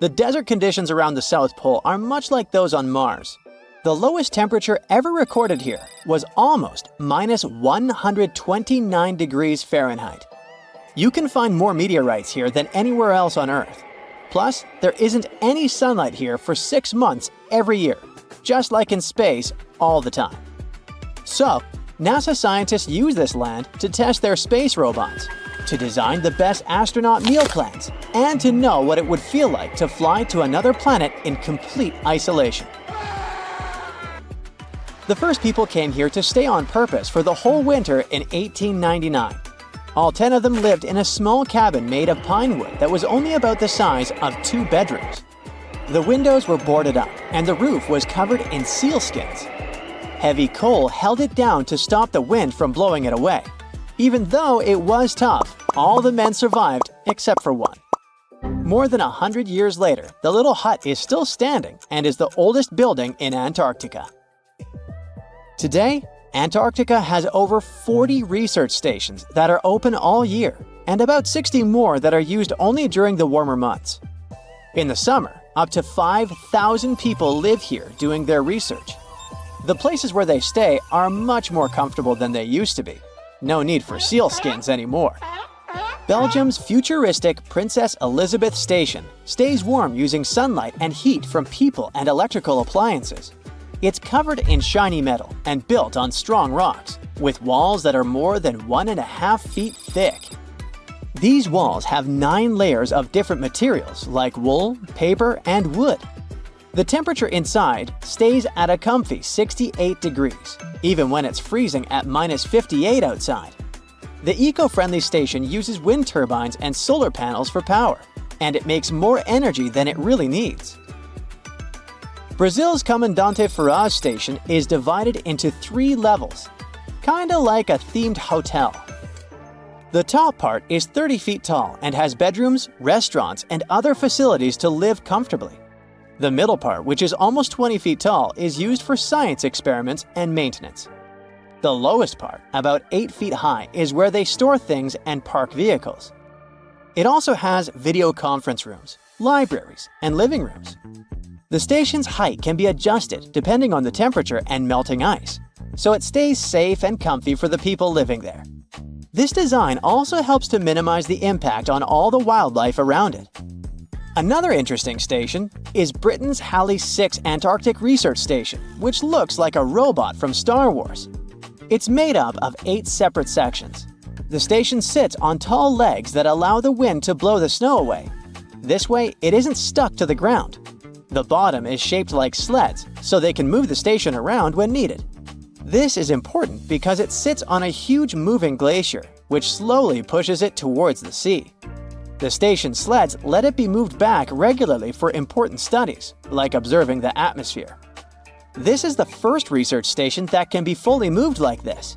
The desert conditions around the South Pole are much like those on Mars. The lowest temperature ever recorded here was almost minus 129 degrees Fahrenheit. You can find more meteorites here than anywhere else on Earth. Plus, there isn't any sunlight here for 6 months every year, just like in space all the time. So, NASA scientists use this land to test their space robots, to design the best astronaut meal plans, and to know what it would feel like to fly to another planet in complete isolation. The first people came here to stay on purpose for the whole winter in 1899. All 10 of them lived in a small cabin made of pine wood that was only about the size of 2 bedrooms. The windows were boarded up, and the roof was covered in sealskins. Heavy coal held it down to stop the wind from blowing it away. Even though it was tough, all the men survived except for one. More than 100 years later, the little hut is still standing and is the oldest building in Antarctica. Today, Antarctica has over 40 research stations that are open all year, and about 60 more that are used only during the warmer months. In the summer, up to 5,000 people live here doing their research. The places where they stay are much more comfortable than they used to be. No need for seal skins anymore. Belgium's futuristic Princess Elizabeth Station stays warm using sunlight and heat from people and electrical appliances. It's covered in shiny metal and built on strong rocks, with walls that are more than 1.5 feet thick. These walls have 9 layers of different materials like wool, paper, and wood. The temperature inside stays at a comfy 68 degrees, even when it's freezing at -58 outside. The eco-friendly station uses wind turbines and solar panels for power, and it makes more energy than it really needs. Brazil's Comandante Ferraz station is divided into 3 levels, kinda like a themed hotel. The top part is 30 feet tall and has bedrooms, restaurants, and other facilities to live comfortably. The middle part, which is almost 20 feet tall, is used for science experiments and maintenance. The lowest part, about 8 feet high, is where they store things and park vehicles. It also has video conference rooms, libraries, and living rooms. The station's height can be adjusted depending on the temperature and melting ice, so it stays safe and comfy for the people living there. This design also helps to minimize the impact on all the wildlife around it. Another interesting station is Britain's Halley 6 Antarctic Research Station, which looks like a robot from Star Wars. It's made up of 8 separate sections. The station sits on tall legs that allow the wind to blow the snow away. This way, it isn't stuck to the ground. The bottom is shaped like sleds, so they can move the station around when needed. This is important because it sits on a huge moving glacier, which slowly pushes it towards the sea. The station sleds let it be moved back regularly for important studies, like observing the atmosphere. This is the first research station that can be fully moved like this.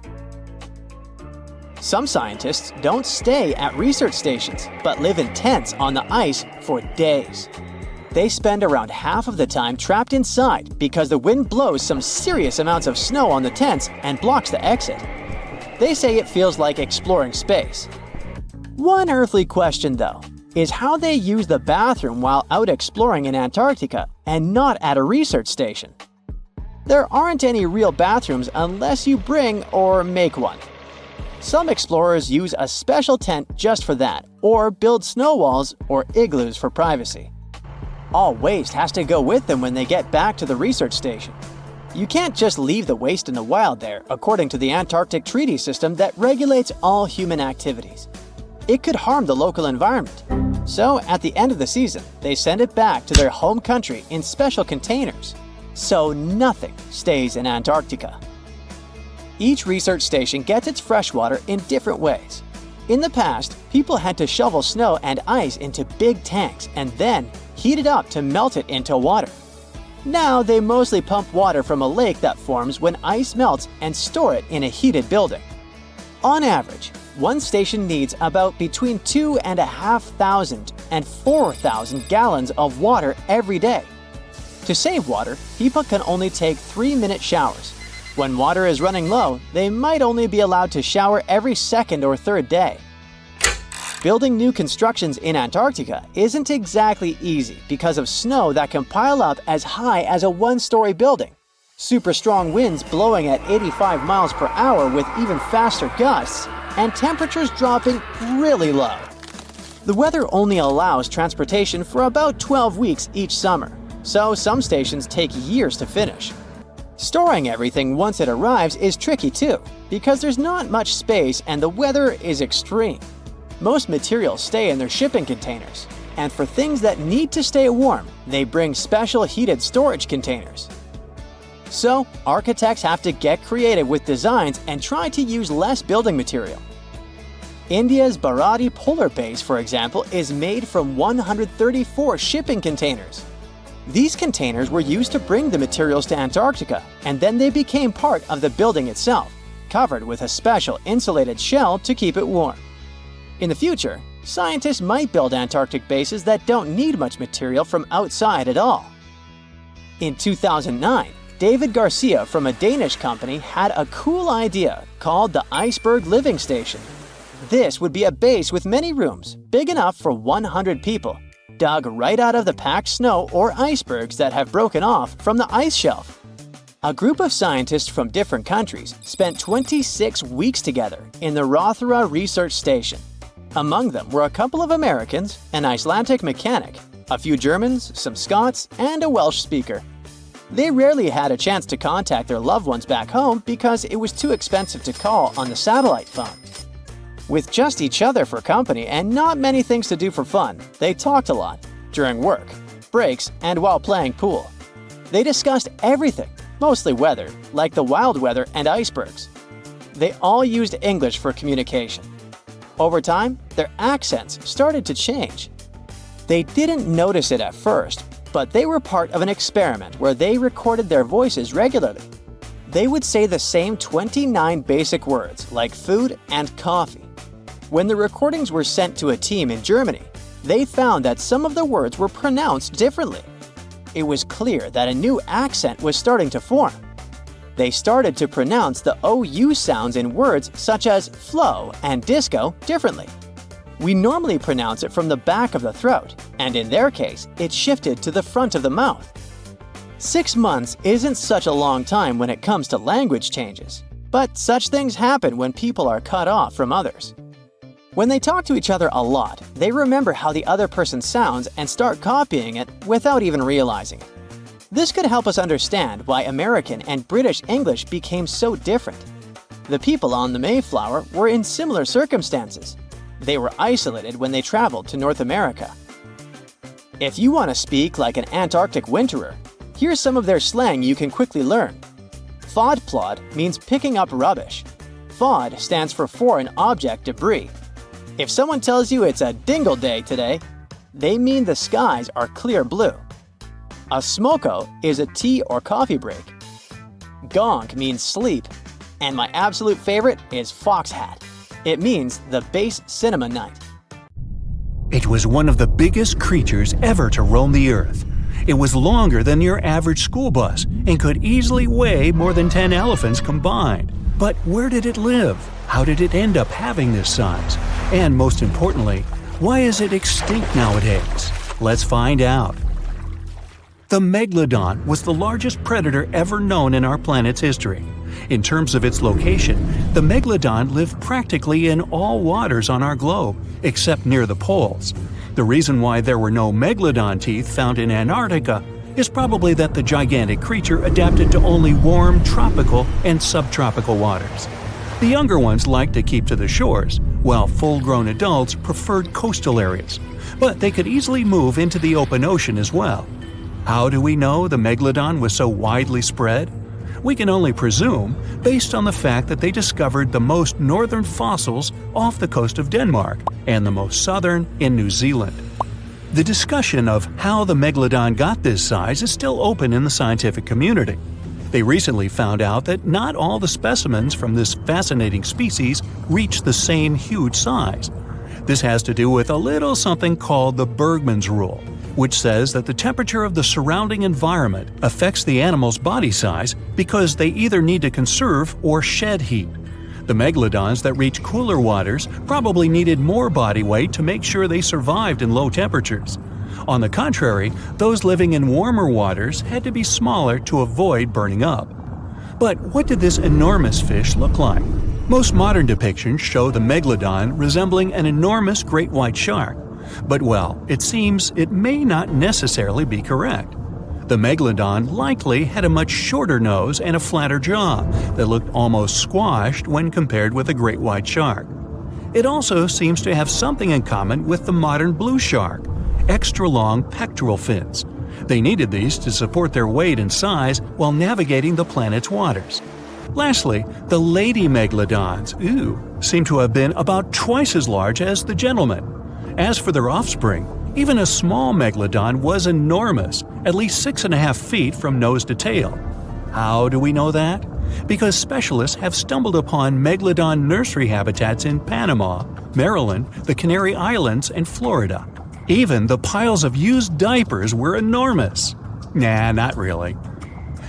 Some scientists don't stay at research stations, but live in tents on the ice for days. They spend around half of the time trapped inside because the wind blows some serious amounts of snow on the tents and blocks the exit. They say it feels like exploring space. One earthly question, though, is how they use the bathroom while out exploring in Antarctica and not at a research station. There aren't any real bathrooms unless you bring or make one. Some explorers use a special tent just for that, or build snow walls or igloos for privacy. All waste has to go with them when they get back to the research station. You can't just leave the waste in the wild there, according to the Antarctic treaty system that regulates all human activities. It could harm the local environment. So, at the end of the season, they send it back to their home country in special containers. So nothing stays in Antarctica. Each research station gets its fresh water in different ways. In the past, people had to shovel snow and ice into big tanks and then heat it up to melt it into water. Now they mostly pump water from a lake that forms when ice melts and store it in a heated building. On average, one station needs about between 2,500 and 4,000 gallons of water every day. To save water, people can only take 3-minute showers. When water is running low, they might only be allowed to shower every second or third day. Building new constructions in Antarctica isn't exactly easy because of snow that can pile up as high as a 1-story building, super strong winds blowing at 85 miles per hour with even faster gusts, and temperatures dropping really low. The weather only allows transportation for about 12 weeks each summer, so some stations take years to finish. Storing everything once it arrives is tricky too, because there's not much space and the weather is extreme. Most materials stay in their shipping containers, and for things that need to stay warm, they bring special heated storage containers. So, architects have to get creative with designs and try to use less building material. India's Baradi Polar Base, for example, is made from 134 shipping containers. These containers were used to bring the materials to Antarctica, and then they became part of the building itself, covered with a special insulated shell to keep it warm. In the future, scientists might build Antarctic bases that don't need much material from outside at all. In 2009, David Garcia from a Danish company had a cool idea called the Iceberg Living Station. This would be a base with many rooms, big enough for 100 people, dug right out of the packed snow or icebergs that have broken off from the ice shelf. A group of scientists from different countries spent 26 weeks together in the Rothera Research Station. Among them were a couple of Americans, an Icelandic mechanic, a few Germans, some Scots, and a Welsh speaker. They rarely had a chance to contact their loved ones back home because it was too expensive to call on the satellite phone. With just each other for company and not many things to do for fun, they talked a lot, during work, breaks, and while playing pool. They discussed everything, mostly weather, like the wild weather and icebergs. They all used English for communication. Over time, their accents started to change. They didn't notice it at first, but they were part of an experiment where they recorded their voices regularly. They would say the same 29 basic words, like food and coffee. When the recordings were sent to a team in Germany, they found that some of the words were pronounced differently. It was clear that a new accent was starting to form. They started to pronounce the OU sounds in words such as flow and disco differently. We normally pronounce it from the back of the throat, and in their case, it shifted to the front of the mouth. 6 months isn't such a long time when it comes to language changes, but such things happen when people are cut off from others. When they talk to each other a lot, they remember how the other person sounds and start copying it without even realizing it. This could help us understand why American and British English became so different. The people on the Mayflower were in similar circumstances. They were isolated when they traveled to North America. If you want to speak like an Antarctic winterer, here's some of their slang you can quickly learn. Fodplod means picking up rubbish. Fod stands for foreign object debris. If someone tells you it's a dingle day today, they mean the skies are clear blue. A smoko is a tea or coffee break. Gonk means sleep. And my absolute favorite is fox hat. It means the base cinema night. It was one of the biggest creatures ever to roam the Earth. It was longer than your average school bus and could easily weigh more than 10 elephants combined. But where did it live? How did it end up having this size? And most importantly, why is it extinct nowadays? Let's find out. The Megalodon was the largest predator ever known in our planet's history. In terms of its location, the Megalodon lived practically in all waters on our globe, except near the poles. The reason why there were no Megalodon teeth found in Antarctica is probably that the gigantic creature adapted to only warm tropical and subtropical waters. The younger ones liked to keep to the shores, while full-grown adults preferred coastal areas, but they could easily move into the open ocean as well. How do we know the Megalodon was so widely spread? We can only presume, based on the fact that they discovered the most northern fossils off the coast of Denmark and the most southern in New Zealand. The discussion of how the Megalodon got this size is still open in the scientific community. They recently found out that not all the specimens from this fascinating species reach the same huge size. This has to do with a little something called the Bergmann's Rule, which says that the temperature of the surrounding environment affects the animal's body size because they either need to conserve or shed heat. The megalodons that reach cooler waters probably needed more body weight to make sure they survived in low temperatures. On the contrary, those living in warmer waters had to be smaller to avoid burning up. But what did this enormous fish look like? Most modern depictions show the megalodon resembling an enormous great white shark. But well, it seems it may not necessarily be correct. The megalodon likely had a much shorter nose and a flatter jaw that looked almost squashed when compared with a great white shark. It also seems to have something in common with the modern blue shark: extra long pectoral fins. They needed these to support their weight and size while navigating the planet's waters. Lastly, the lady megalodons, seem to have been about twice as large as the gentlemen. As for their offspring, even a small megalodon was enormous, at least 6.5 feet from nose to tail. How do we know that? Because specialists have stumbled upon megalodon nursery habitats in Panama, Maryland, the Canary Islands, and Florida. Even the piles of used diapers were enormous. Nah, not really.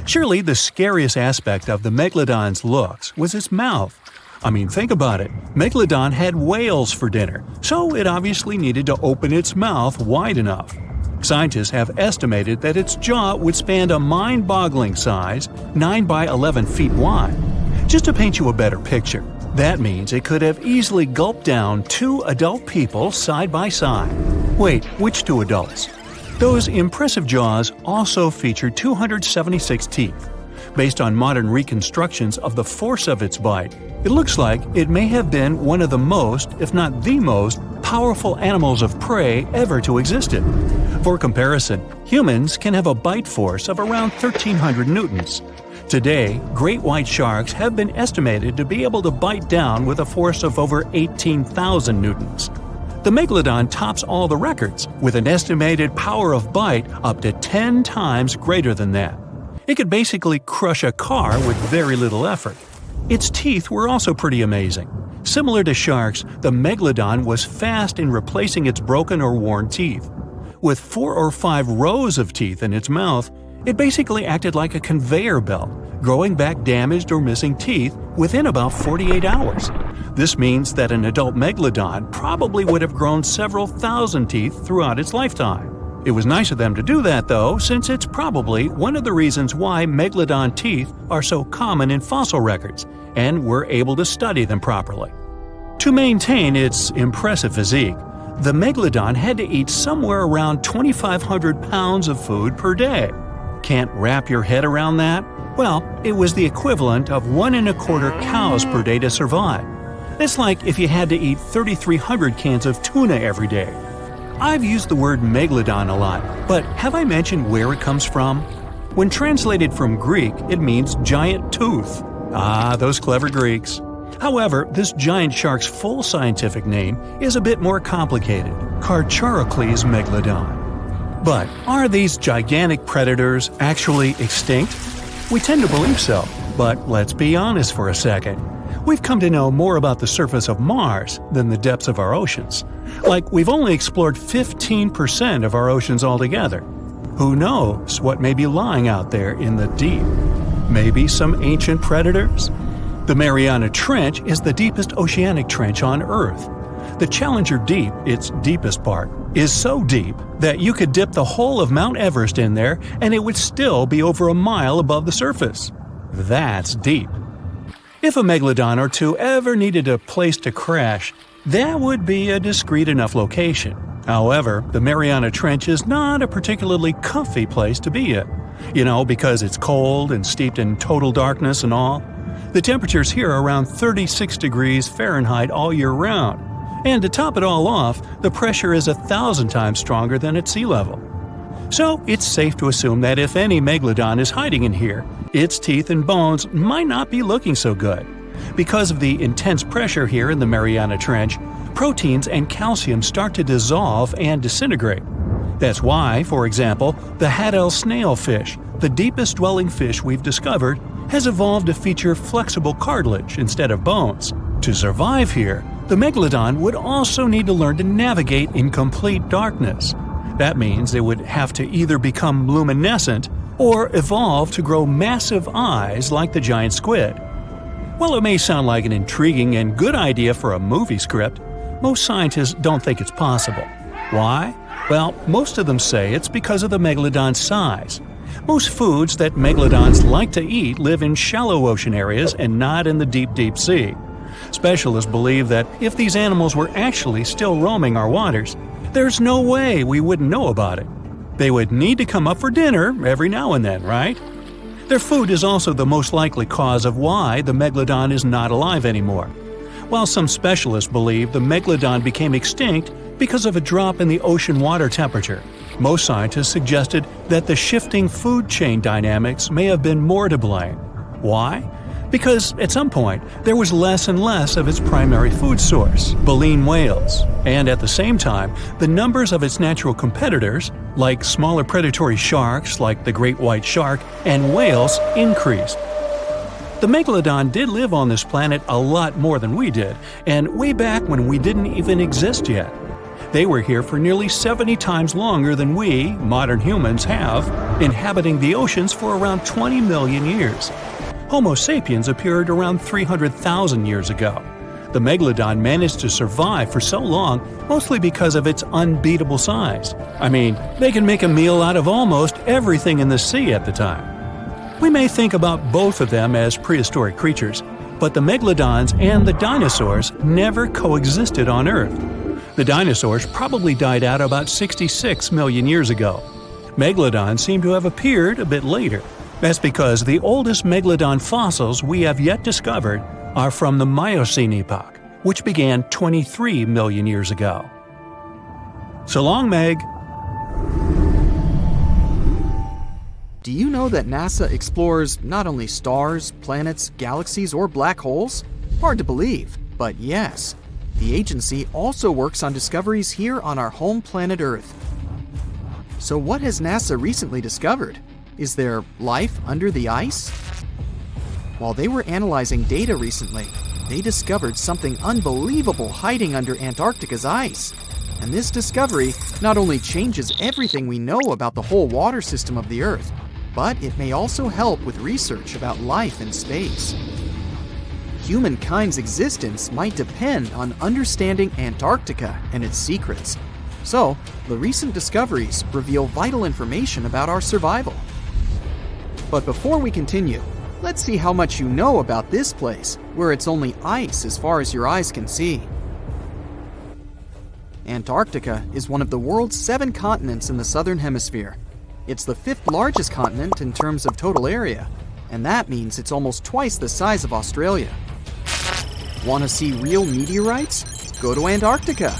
Surely the scariest aspect of the Megalodon's looks was its mouth. I mean, think about it. Megalodon had whales for dinner, so it obviously needed to open its mouth wide enough. Scientists have estimated that its jaw would span a mind-boggling size, 9 by 11 feet wide. Just to paint you a better picture, that means it could have easily gulped down 2 adult people side by side. Wait, which 2 adults? Those impressive jaws also feature 276 teeth. Based on modern reconstructions of the force of its bite, it looks like it may have been one of the most, if not the most, powerful animals of prey ever to exist. For comparison, humans can have a bite force of around 1,300 newtons. Today, great white sharks have been estimated to be able to bite down with a force of over 18,000 newtons. The Megalodon tops all the records, with an estimated power of bite up to 10 times greater than that. It could basically crush a car with very little effort. Its teeth were also pretty amazing. Similar to sharks, the Megalodon was fast in replacing its broken or worn teeth. With 4 or 5 rows of teeth in its mouth, it basically acted like a conveyor belt, growing back damaged or missing teeth within about 48 hours. This means that an adult Megalodon probably would have grown several thousand teeth throughout its lifetime. It was nice of them to do that, though, since it's probably one of the reasons why Megalodon teeth are so common in fossil records, and we're able to study them properly. To maintain its impressive physique, the Megalodon had to eat somewhere around 2,500 pounds of food per day. Can't wrap your head around that? Well, it was the equivalent of 1 1/4 cows per day to survive. It's like if you had to eat 3,300 cans of tuna every day. I've used the word Megalodon a lot, but have I mentioned where it comes from? When translated from Greek, it means giant tooth. Ah, those clever Greeks. However, this giant shark's full scientific name is a bit more complicated, Carcharocles megalodon. But are these gigantic predators actually extinct? We tend to believe so, but let's be honest for a second. We've come to know more about the surface of Mars than the depths of our oceans. Like, we've only explored 15% of our oceans altogether. Who knows what may be lying out there in the deep? Maybe some ancient predators? The Mariana Trench is the deepest oceanic trench on Earth. The Challenger Deep, its deepest part, is so deep that you could dip the whole of Mount Everest in there and it would still be over a mile above the surface. That's deep. If a Megalodon or two ever needed a place to crash, that would be a discreet enough location. However, the Mariana Trench is not a particularly comfy place to be in. Because it's cold and steeped in total darkness and all. The temperatures here are around 36 degrees Fahrenheit all year round. And to top it all off, the pressure is 1,000 times stronger than at sea level. So it's safe to assume that if any Megalodon is hiding in here, its teeth and bones might not be looking so good. Because of the intense pressure here in the Mariana Trench, proteins and calcium start to dissolve and disintegrate. That's why, for example, the Haddell snailfish, the deepest dwelling fish we've discovered, has evolved to feature flexible cartilage instead of bones. To survive here, the Megalodon would also need to learn to navigate in complete darkness. That means it would have to either become luminescent or evolve to grow massive eyes like the giant squid. While it may sound like an intriguing and good idea for a movie script, most scientists don't think it's possible. Why? Well, most of them say it's because of the Megalodon's size. Most foods that Megalodons like to eat live in shallow ocean areas and not in the deep, deep sea. Specialists believe that if these animals were actually still roaming our waters, there's no way we wouldn't know about it. They would need to come up for dinner every now and then, right? Their food is also the most likely cause of why the Megalodon is not alive anymore. While some specialists believe the Megalodon became extinct because of a drop in the ocean water temperature, most scientists suggested that the shifting food chain dynamics may have been more to blame. Why? Because at some point, there was less and less of its primary food source, baleen whales, and at the same time, the numbers of its natural competitors, like smaller predatory sharks like the great white shark and whales, increased. The Megalodon did live on this planet a lot more than we did, and way back when we didn't even exist yet. They were here for nearly 70 times longer than we, modern humans, have, inhabiting the oceans for around 20 million years. Homo sapiens appeared around 300,000 years ago. The Megalodon managed to survive for so long mostly because of its unbeatable size. I mean, they can make a meal out of almost everything in the sea at the time. We may think about both of them as prehistoric creatures, but the Megalodons and the dinosaurs never coexisted on Earth. The dinosaurs probably died out about 66 million years ago. Megalodons seem to have appeared a bit later. That's because the oldest Megalodon fossils we have yet discovered are from the Miocene epoch, which began 23 million years ago. So long, Meg. Do you know that NASA explores not only stars, planets, galaxies, or black holes? Hard to believe, but yes. The agency also works on discoveries here on our home planet Earth. So what has NASA recently discovered? Is there life under the ice? While they were analyzing data recently, they discovered something unbelievable hiding under Antarctica's ice. And this discovery not only changes everything we know about the whole water system of the Earth, but it may also help with research about life in space. Humankind's existence might depend on understanding Antarctica and its secrets. So, the recent discoveries reveal vital information about our survival. But before we continue, let's see how much you know about this place, where it's only ice as far as your eyes can see. Antarctica is one of the world's 7 continents in the southern hemisphere. It's the 5th largest continent in terms of total area, and that means it's almost twice the size of Australia. Want to see real meteorites? Go to Antarctica.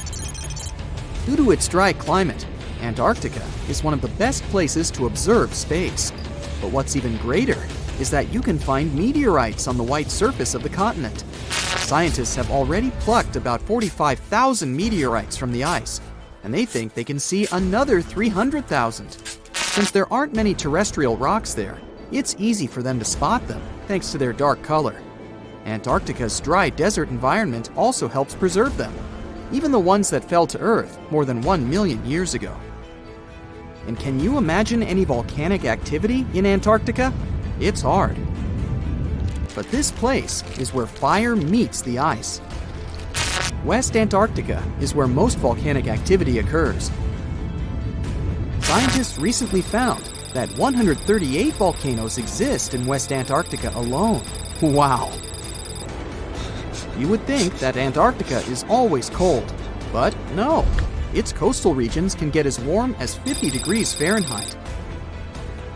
Due to its dry climate, Antarctica is one of the best places to observe space. But what's even greater is that you can find meteorites on the white surface of the continent. Scientists have already plucked about 45,000 meteorites from the ice, and they think they can see another 300,000. Since there aren't many terrestrial rocks there, it's easy for them to spot them, thanks to their dark color. Antarctica's dry desert environment also helps preserve them, even the ones that fell to Earth more than 1 million years ago. And can you imagine any volcanic activity in Antarctica? It's hard. But this place is where fire meets the ice. West Antarctica is where most volcanic activity occurs. Scientists recently found that 138 volcanoes exist in West Antarctica alone. Wow! You would think that Antarctica is always cold, but no. Its coastal regions can get as warm as 50 degrees Fahrenheit.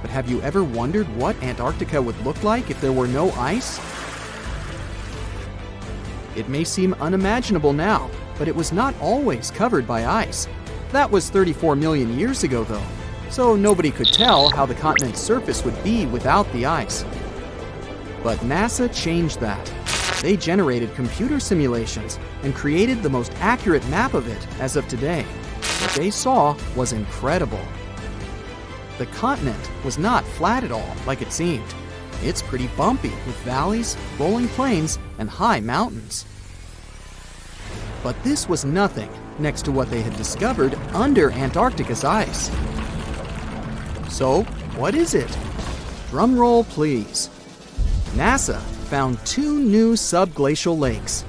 But have you ever wondered what Antarctica would look like if there were no ice? It may seem unimaginable now, but it was not always covered by ice. That was 34 million years ago, though, so nobody could tell how the continent's surface would be without the ice. But NASA changed that. They generated computer simulations and created the most accurate map of it as of today. What they saw was incredible. The continent was not flat at all like it seemed. It's pretty bumpy with valleys, rolling plains, and high mountains. But this was nothing next to what they had discovered under Antarctica's ice. So, what is it? Drum roll, please. NASA found 2 new subglacial lakes.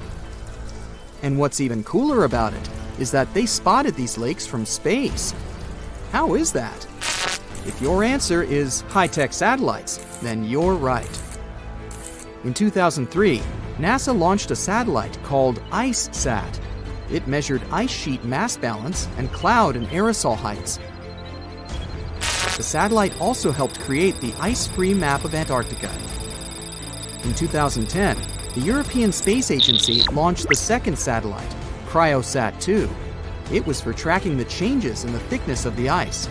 And what's even cooler about it is that they spotted these lakes from space. How is that? If your answer is high-tech satellites, then you're right. In 2003, NASA launched a satellite called IceSat. It measured ice sheet mass balance and cloud and aerosol heights. The satellite also helped create the ice-free map of Antarctica. In 2010, the European Space Agency launched the second satellite, Cryosat-2. It was for tracking the changes in the thickness of the ice.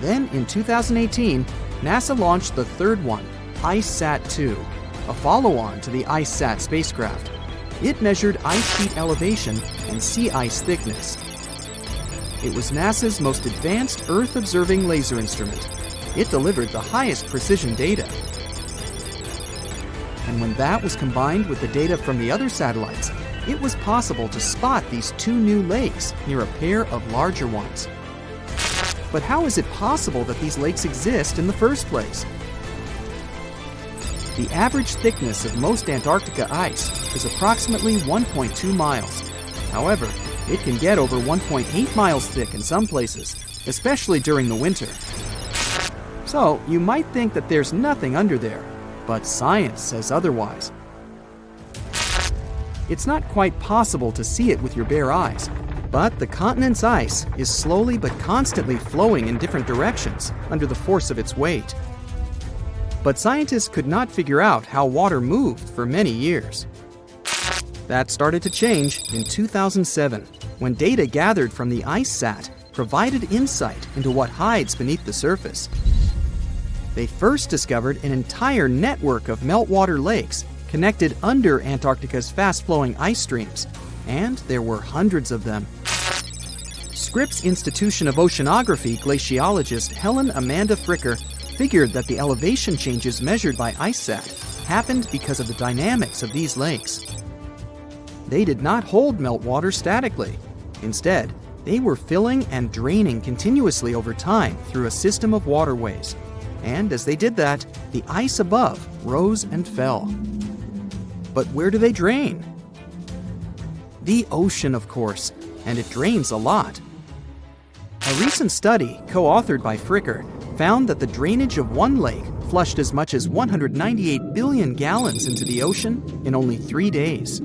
Then, in 2018, NASA launched the third one, IceSat-2, a follow-on to the IceSat spacecraft. It measured ice sheet elevation and sea ice thickness. It was NASA's most advanced Earth-observing laser instrument. It delivered the highest precision data. And when that was combined with the data from the other satellites, it was possible to spot these two new lakes near a pair of larger ones. But how is it possible that these lakes exist in the first place? The average thickness of most Antarctica ice is approximately 1.2 miles. However, it can get over 1.8 miles thick in some places, especially during the winter. So, you might think that there's nothing under there, but science says otherwise. It's not quite possible to see it with your bare eyes, but the continent's ice is slowly but constantly flowing in different directions under the force of its weight. But scientists could not figure out how water moved for many years. That started to change in 2007, when data gathered from the IceSat provided insight into what hides beneath the surface. They first discovered an entire network of meltwater lakes connected under Antarctica's fast-flowing ice streams, and there were hundreds of them. Scripps Institution of Oceanography glaciologist Helen Amanda Fricker figured that the elevation changes measured by IceSat happened because of the dynamics of these lakes. They did not hold meltwater statically. Instead, they were filling and draining continuously over time through a system of waterways. And as they did that, the ice above rose and fell. But where do they drain? The ocean, of course, and it drains a lot. A recent study, co-authored by Fricker, found that the drainage of one lake flushed as much as 198 billion gallons into the ocean in only 3 days.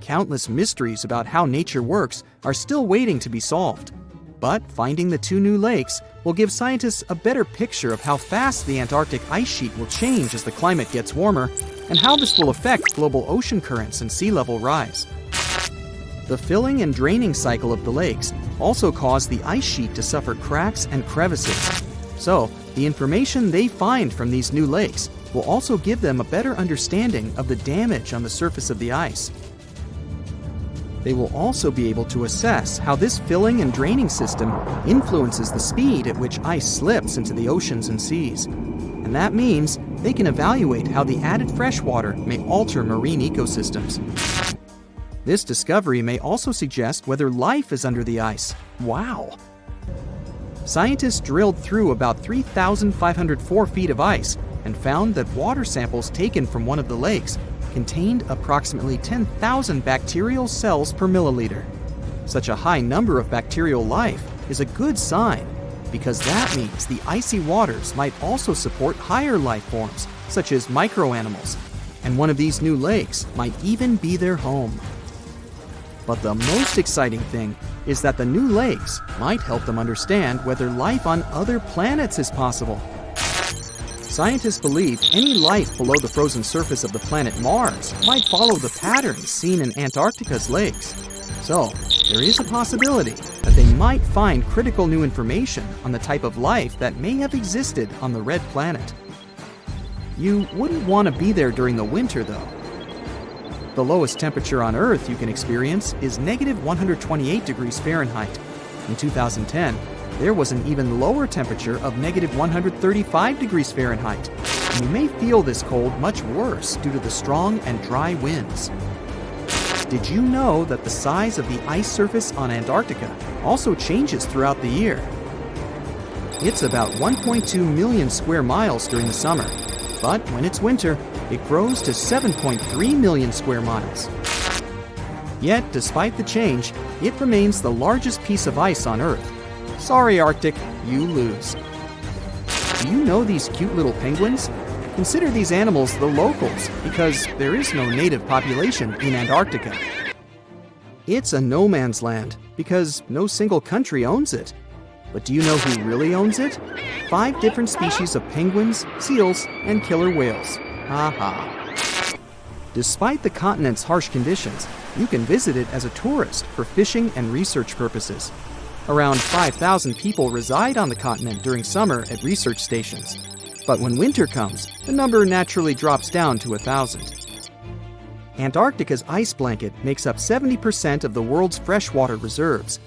Countless mysteries about how nature works are still waiting to be solved. But finding the two new lakes will give scientists a better picture of how fast the Antarctic ice sheet will change as the climate gets warmer, and how this will affect global ocean currents and sea level rise. The filling and draining cycle of the lakes also caused the ice sheet to suffer cracks and crevices. So, the information they find from these new lakes will also give them a better understanding of the damage on the surface of the ice. They will also be able to assess how this filling and draining system influences the speed at which ice slips into the oceans and seas. And that means they can evaluate how the added freshwater may alter marine ecosystems. This discovery may also suggest whether life is under the ice. Wow! Scientists drilled through about 3,504 feet of ice and found that water samples taken from one of the lakes contained approximately 10,000 bacterial cells per milliliter. Such a high number of bacterial life is a good sign, because that means the icy waters might also support higher life forms, such as microanimals, and one of these new lakes might even be their home. But the most exciting thing is that the new lakes might help them understand whether life on other planets is possible. Scientists believe any life below the frozen surface of the planet Mars might follow the patterns seen in Antarctica's lakes. So, there is a possibility that they might find critical new information on the type of life that may have existed on the red planet. You wouldn't want to be there during the winter, though. The lowest temperature on Earth you can experience is negative 128 degrees Fahrenheit. In 2010, there was an even lower temperature of negative 135 degrees Fahrenheit. And you may feel this cold much worse due to the strong and dry winds. Did you know that the size of the ice surface on Antarctica also changes throughout the year? It's about 1.2 million square miles during the summer, but when it's winter, it grows to 7.3 million square miles. Yet, despite the change, it remains the largest piece of ice on Earth. Sorry, Arctic, you lose. Do you know these cute little penguins? Consider these animals the locals, because there is no native population in Antarctica. It's a no man's land, because no single country owns it. But do you know who really owns it? 5 different species of penguins, seals, and killer whales. Ha ha. Despite the continent's harsh conditions, you can visit it as a tourist for fishing and research purposes. Around 5,000 people reside on the continent during summer at research stations. But when winter comes, the number naturally drops down to 1,000. Antarctica's ice blanket makes up 70% of the world's freshwater reserves.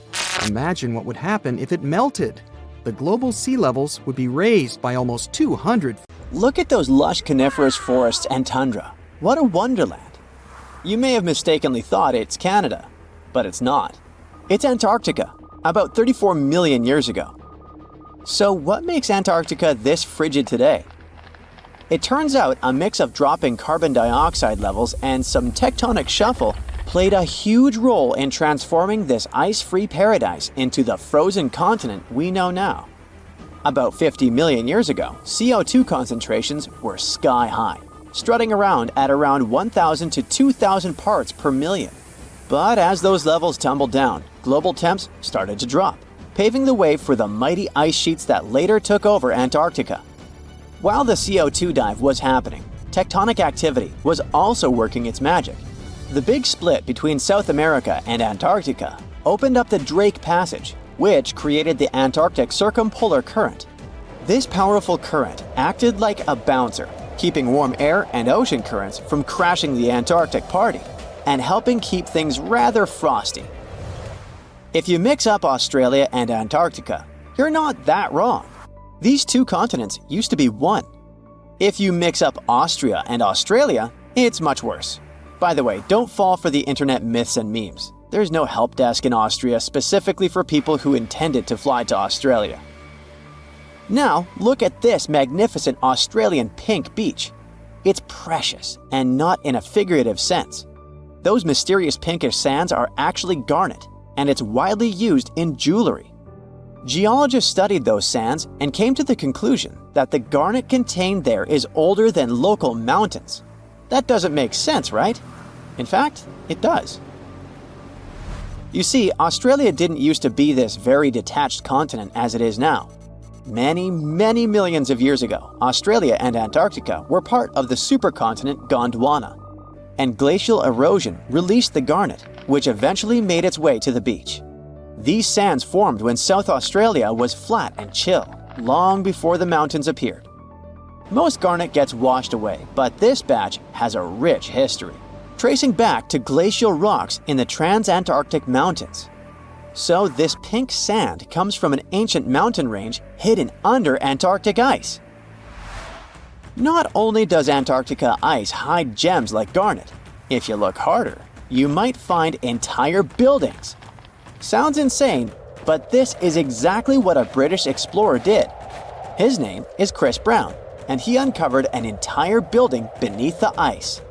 Imagine what would happen if it melted. The global sea levels would be raised by almost 200. Look at those lush coniferous forests and tundra. What a wonderland. You may have mistakenly thought it's Canada, but it's not. It's Antarctica, about 34 million years ago. So what makes Antarctica this frigid today? It turns out a mix of dropping carbon dioxide levels and some tectonic shuffle played a huge role in transforming this ice-free paradise into the frozen continent we know now. About 50 million years ago, CO2 concentrations were sky high, strutting around at around 1,000 to 2,000 parts per million. But as those levels tumbled down, global temps started to drop, paving the way for the mighty ice sheets that later took over Antarctica. While the CO2 dive was happening, tectonic activity was also working its magic. The big split between South America and Antarctica opened up the Drake Passage, which created the Antarctic Circumpolar Current. This powerful current acted like a bouncer, keeping warm air and ocean currents from crashing the Antarctic party, and helping keep things rather frosty. If you mix up Australia and Antarctica, you're not that wrong. These two continents used to be one. If you mix up Austria and Australia, it's much worse. By the way, don't fall for the internet myths and memes. There's no help desk in Austria specifically for people who intended to fly to Australia. Now, look at this magnificent Australian pink beach. It's precious, and not in a figurative sense. Those mysterious pinkish sands are actually garnet, and it's widely used in jewelry. Geologists studied those sands and came to the conclusion that the garnet contained there is older than local mountains. That doesn't make sense, right? In fact, it does. You see, Australia didn't used to be this very detached continent as it is now. Many millions of years ago, Australia and Antarctica were part of the supercontinent Gondwana, and glacial erosion released the garnet, which eventually made its way to the beach. These sands formed when South Australia was flat and chill, long before the mountains appeared. Most garnet gets washed away, but this batch has a rich history, tracing back to glacial rocks in the Transantarctic Mountains. So this pink sand comes from an ancient mountain range hidden under Antarctic ice. Not only does Antarctica ice hide gems like garnet, if you look harder, you might find entire buildings. Sounds insane, but this is exactly what a British explorer did. His name is Chris Brown, and he uncovered an entire building beneath the ice.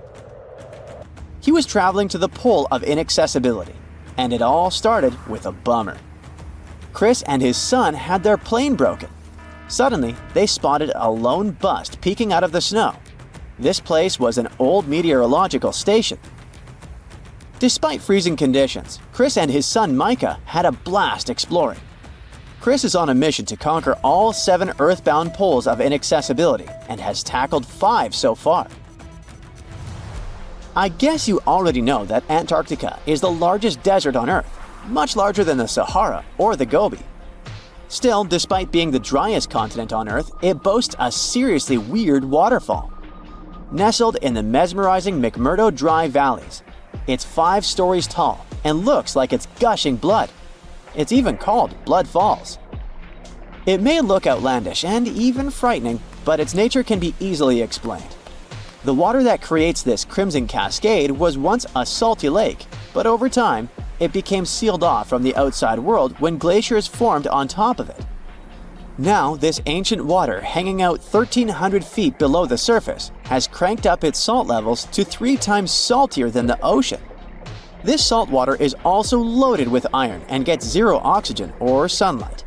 He was traveling to the pole of inaccessibility, and it all started with a bummer. Chris and his son had their plane broken. Suddenly, they spotted a lone bust peeking out of the snow. This place was an old meteorological station. Despite freezing conditions, Chris and his son Micah had a blast exploring. Chris is on a mission to conquer all 7 earthbound poles of inaccessibility and has tackled 5 so far. I guess you already know that Antarctica is the largest desert on Earth, much larger than the Sahara or the Gobi. Still, despite being the driest continent on Earth, it boasts a seriously weird waterfall. Nestled in the mesmerizing McMurdo Dry Valleys, it's 5 stories tall and looks like it's gushing blood. It's even called Blood Falls. It may look outlandish and even frightening, but its nature can be easily explained. The water that creates this crimson cascade was once a salty lake, but over time, it became sealed off from the outside world when glaciers formed on top of it. Now, this ancient water hanging out 1,300 feet below the surface has cranked up its salt levels to 3 times saltier than the ocean. This salt water is also loaded with iron and gets 0 oxygen or sunlight.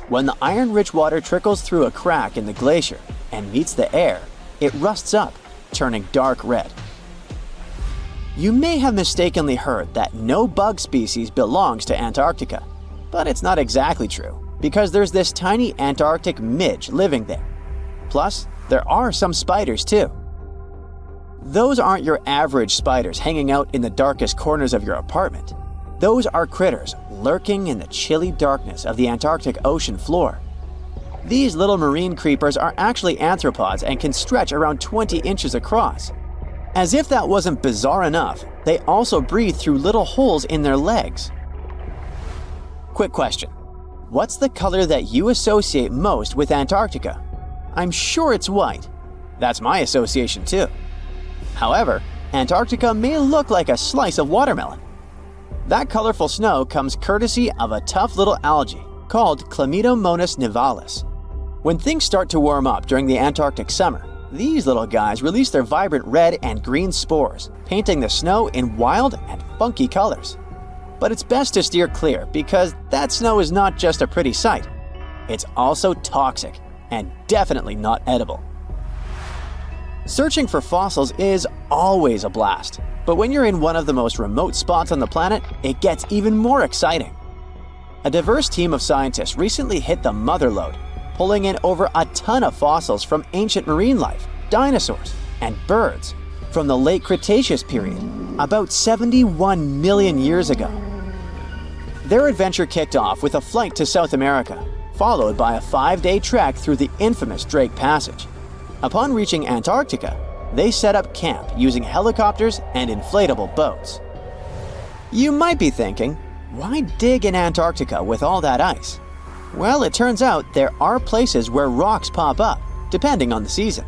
When the iron-rich water trickles through a crack in the glacier and meets the air, it rusts up, turning dark red. You may have mistakenly heard that no bug species belongs to Antarctica, but it's not exactly true, because there's this tiny Antarctic midge living there. Plus, there are some spiders too. Those aren't your average spiders hanging out in the darkest corners of your apartment. Those are critters lurking in the chilly darkness of the Antarctic ocean floor. These little marine creepers are actually arthropods and can stretch around 20 inches across. As if that wasn't bizarre enough, they also breathe through little holes in their legs. Quick question. What's the color that you associate most with Antarctica? I'm sure it's white. That's my association too. However, Antarctica may look like a slice of watermelon. That colorful snow comes courtesy of a tough little algae called Chlamydomonas nivalis. When things start to warm up during the Antarctic summer, these little guys release their vibrant red and green spores, painting the snow in wild and funky colors. But it's best to steer clear because that snow is not just a pretty sight. It's also toxic and definitely not edible. Searching for fossils is always a blast, but when you're in one of the most remote spots on the planet, it gets even more exciting. A diverse team of scientists recently hit the mother lode, pulling in over a ton of fossils from ancient marine life, dinosaurs, and birds from the late Cretaceous period, about 71 million years ago. Their adventure kicked off with a flight to South America, followed by a 5-day trek through the infamous Drake Passage. Upon reaching Antarctica, they set up camp using helicopters and inflatable boats. You might be thinking, why dig in Antarctica with all that ice? Well, it turns out there are places where rocks pop up, depending on the season.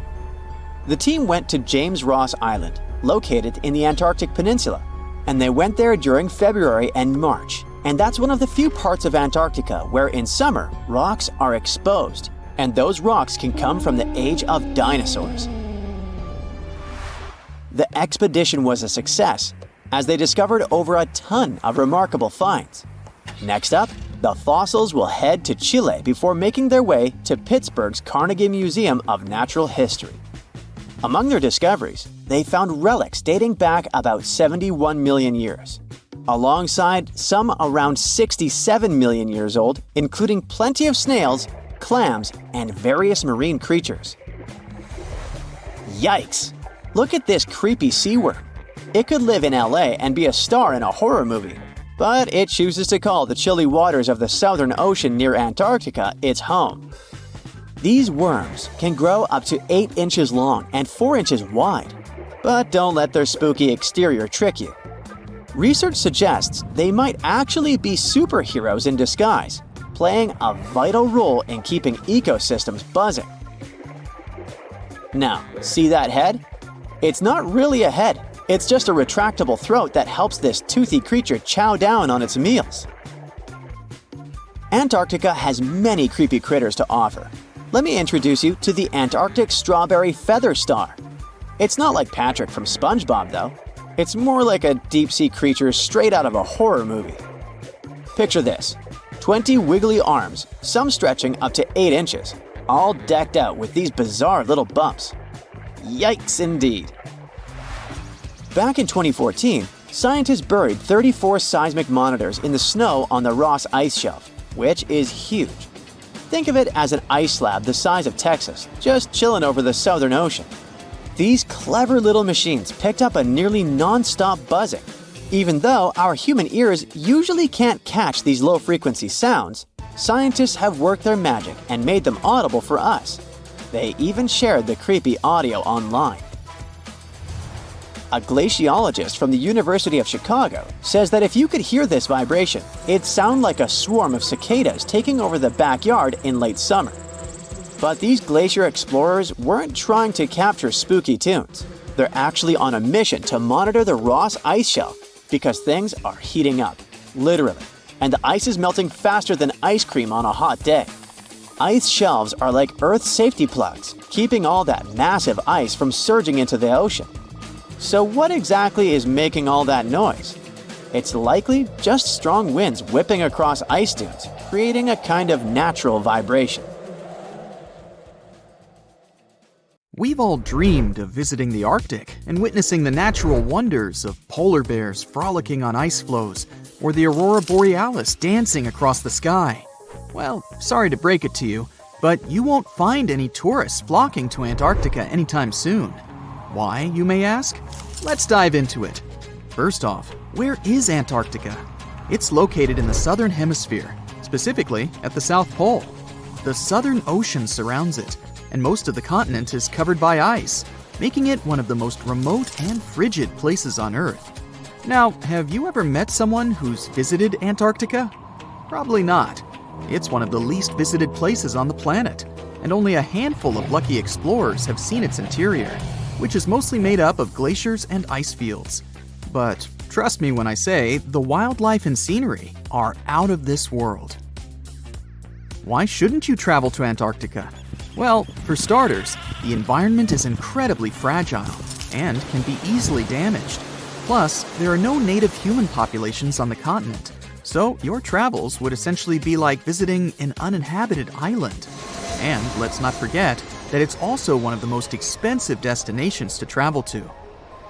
The team went to James Ross Island, located in the Antarctic Peninsula, and they went there during February and March. And that's one of the few parts of Antarctica where in summer, rocks are exposed, and those rocks can come from the age of dinosaurs. The expedition was a success, as they discovered over a ton of remarkable finds. Next up, the fossils will head to Chile before making their way to Pittsburgh's Carnegie Museum of Natural History. Among their discoveries, they found relics dating back about 71 million years, alongside some around 67 million years old, including plenty of snails, clams, and various marine creatures. Yikes! Look at this creepy sea worm. It could live in LA and be a star in a horror movie, but it chooses to call the chilly waters of the Southern Ocean near Antarctica its home. These worms can grow up to 8 inches long and 4 inches wide, but don't let their spooky exterior trick you. Research suggests they might actually be superheroes in disguise, playing a vital role in keeping ecosystems buzzing. Now, see that head? It's not really a head, it's just a retractable throat that helps this toothy creature chow down on its meals. Antarctica has many creepy critters to offer. Let me introduce you to the Antarctic strawberry feather star. It's not like Patrick from SpongeBob though. It's more like a deep-sea creature straight out of a horror movie. Picture this, 20 wiggly arms, some stretching up to 8 inches, all decked out with these bizarre little bumps. Yikes indeed. Back in 2014, scientists buried 34 seismic monitors in the snow on the Ross Ice Shelf, which is huge. Think of it as an ice slab the size of Texas, just chilling over the Southern Ocean. These clever little machines picked up a nearly non-stop buzzing. Even though our human ears usually can't catch these low-frequency sounds, scientists have worked their magic and made them audible for us. They even shared the creepy audio online. A glaciologist from the University of Chicago says that if you could hear this vibration, it'd sound like a swarm of cicadas taking over the backyard in late summer. But these glacier explorers weren't trying to capture spooky tunes. They're actually on a mission to monitor the Ross Ice Shelf because things are heating up, literally, and the ice is melting faster than ice cream on a hot day. Ice shelves are like Earth's safety plugs, keeping all that massive ice from surging into the ocean. So what exactly is making all that noise? It's likely just strong winds whipping across ice dunes, creating a kind of natural vibration. We've all dreamed of visiting the Arctic and witnessing the natural wonders of polar bears frolicking on ice floes or the aurora borealis dancing across the sky. Well, sorry to break it to you, but you won't find any tourists flocking to Antarctica anytime soon. Why, you may ask? Let's dive into it. First off, where is Antarctica? It's located in the southern hemisphere, specifically at the South Pole. The Southern Ocean surrounds it, and most of the continent is covered by ice, making it one of the most remote and frigid places on Earth. Now, have you ever met someone who's visited Antarctica? Probably not. It's one of the least visited places on the planet. and only a handful of lucky explorers have seen its interior, which is mostly made up of glaciers and ice fields. But trust me when I say the wildlife and scenery are out of this world. Why shouldn't you travel to Antarctica? Well, for starters, the environment is incredibly fragile and can be easily damaged. Plus, there are no native human populations on the continent, so your travels would essentially be like visiting an uninhabited island. And let's not forget that it's also one of the most expensive destinations to travel to.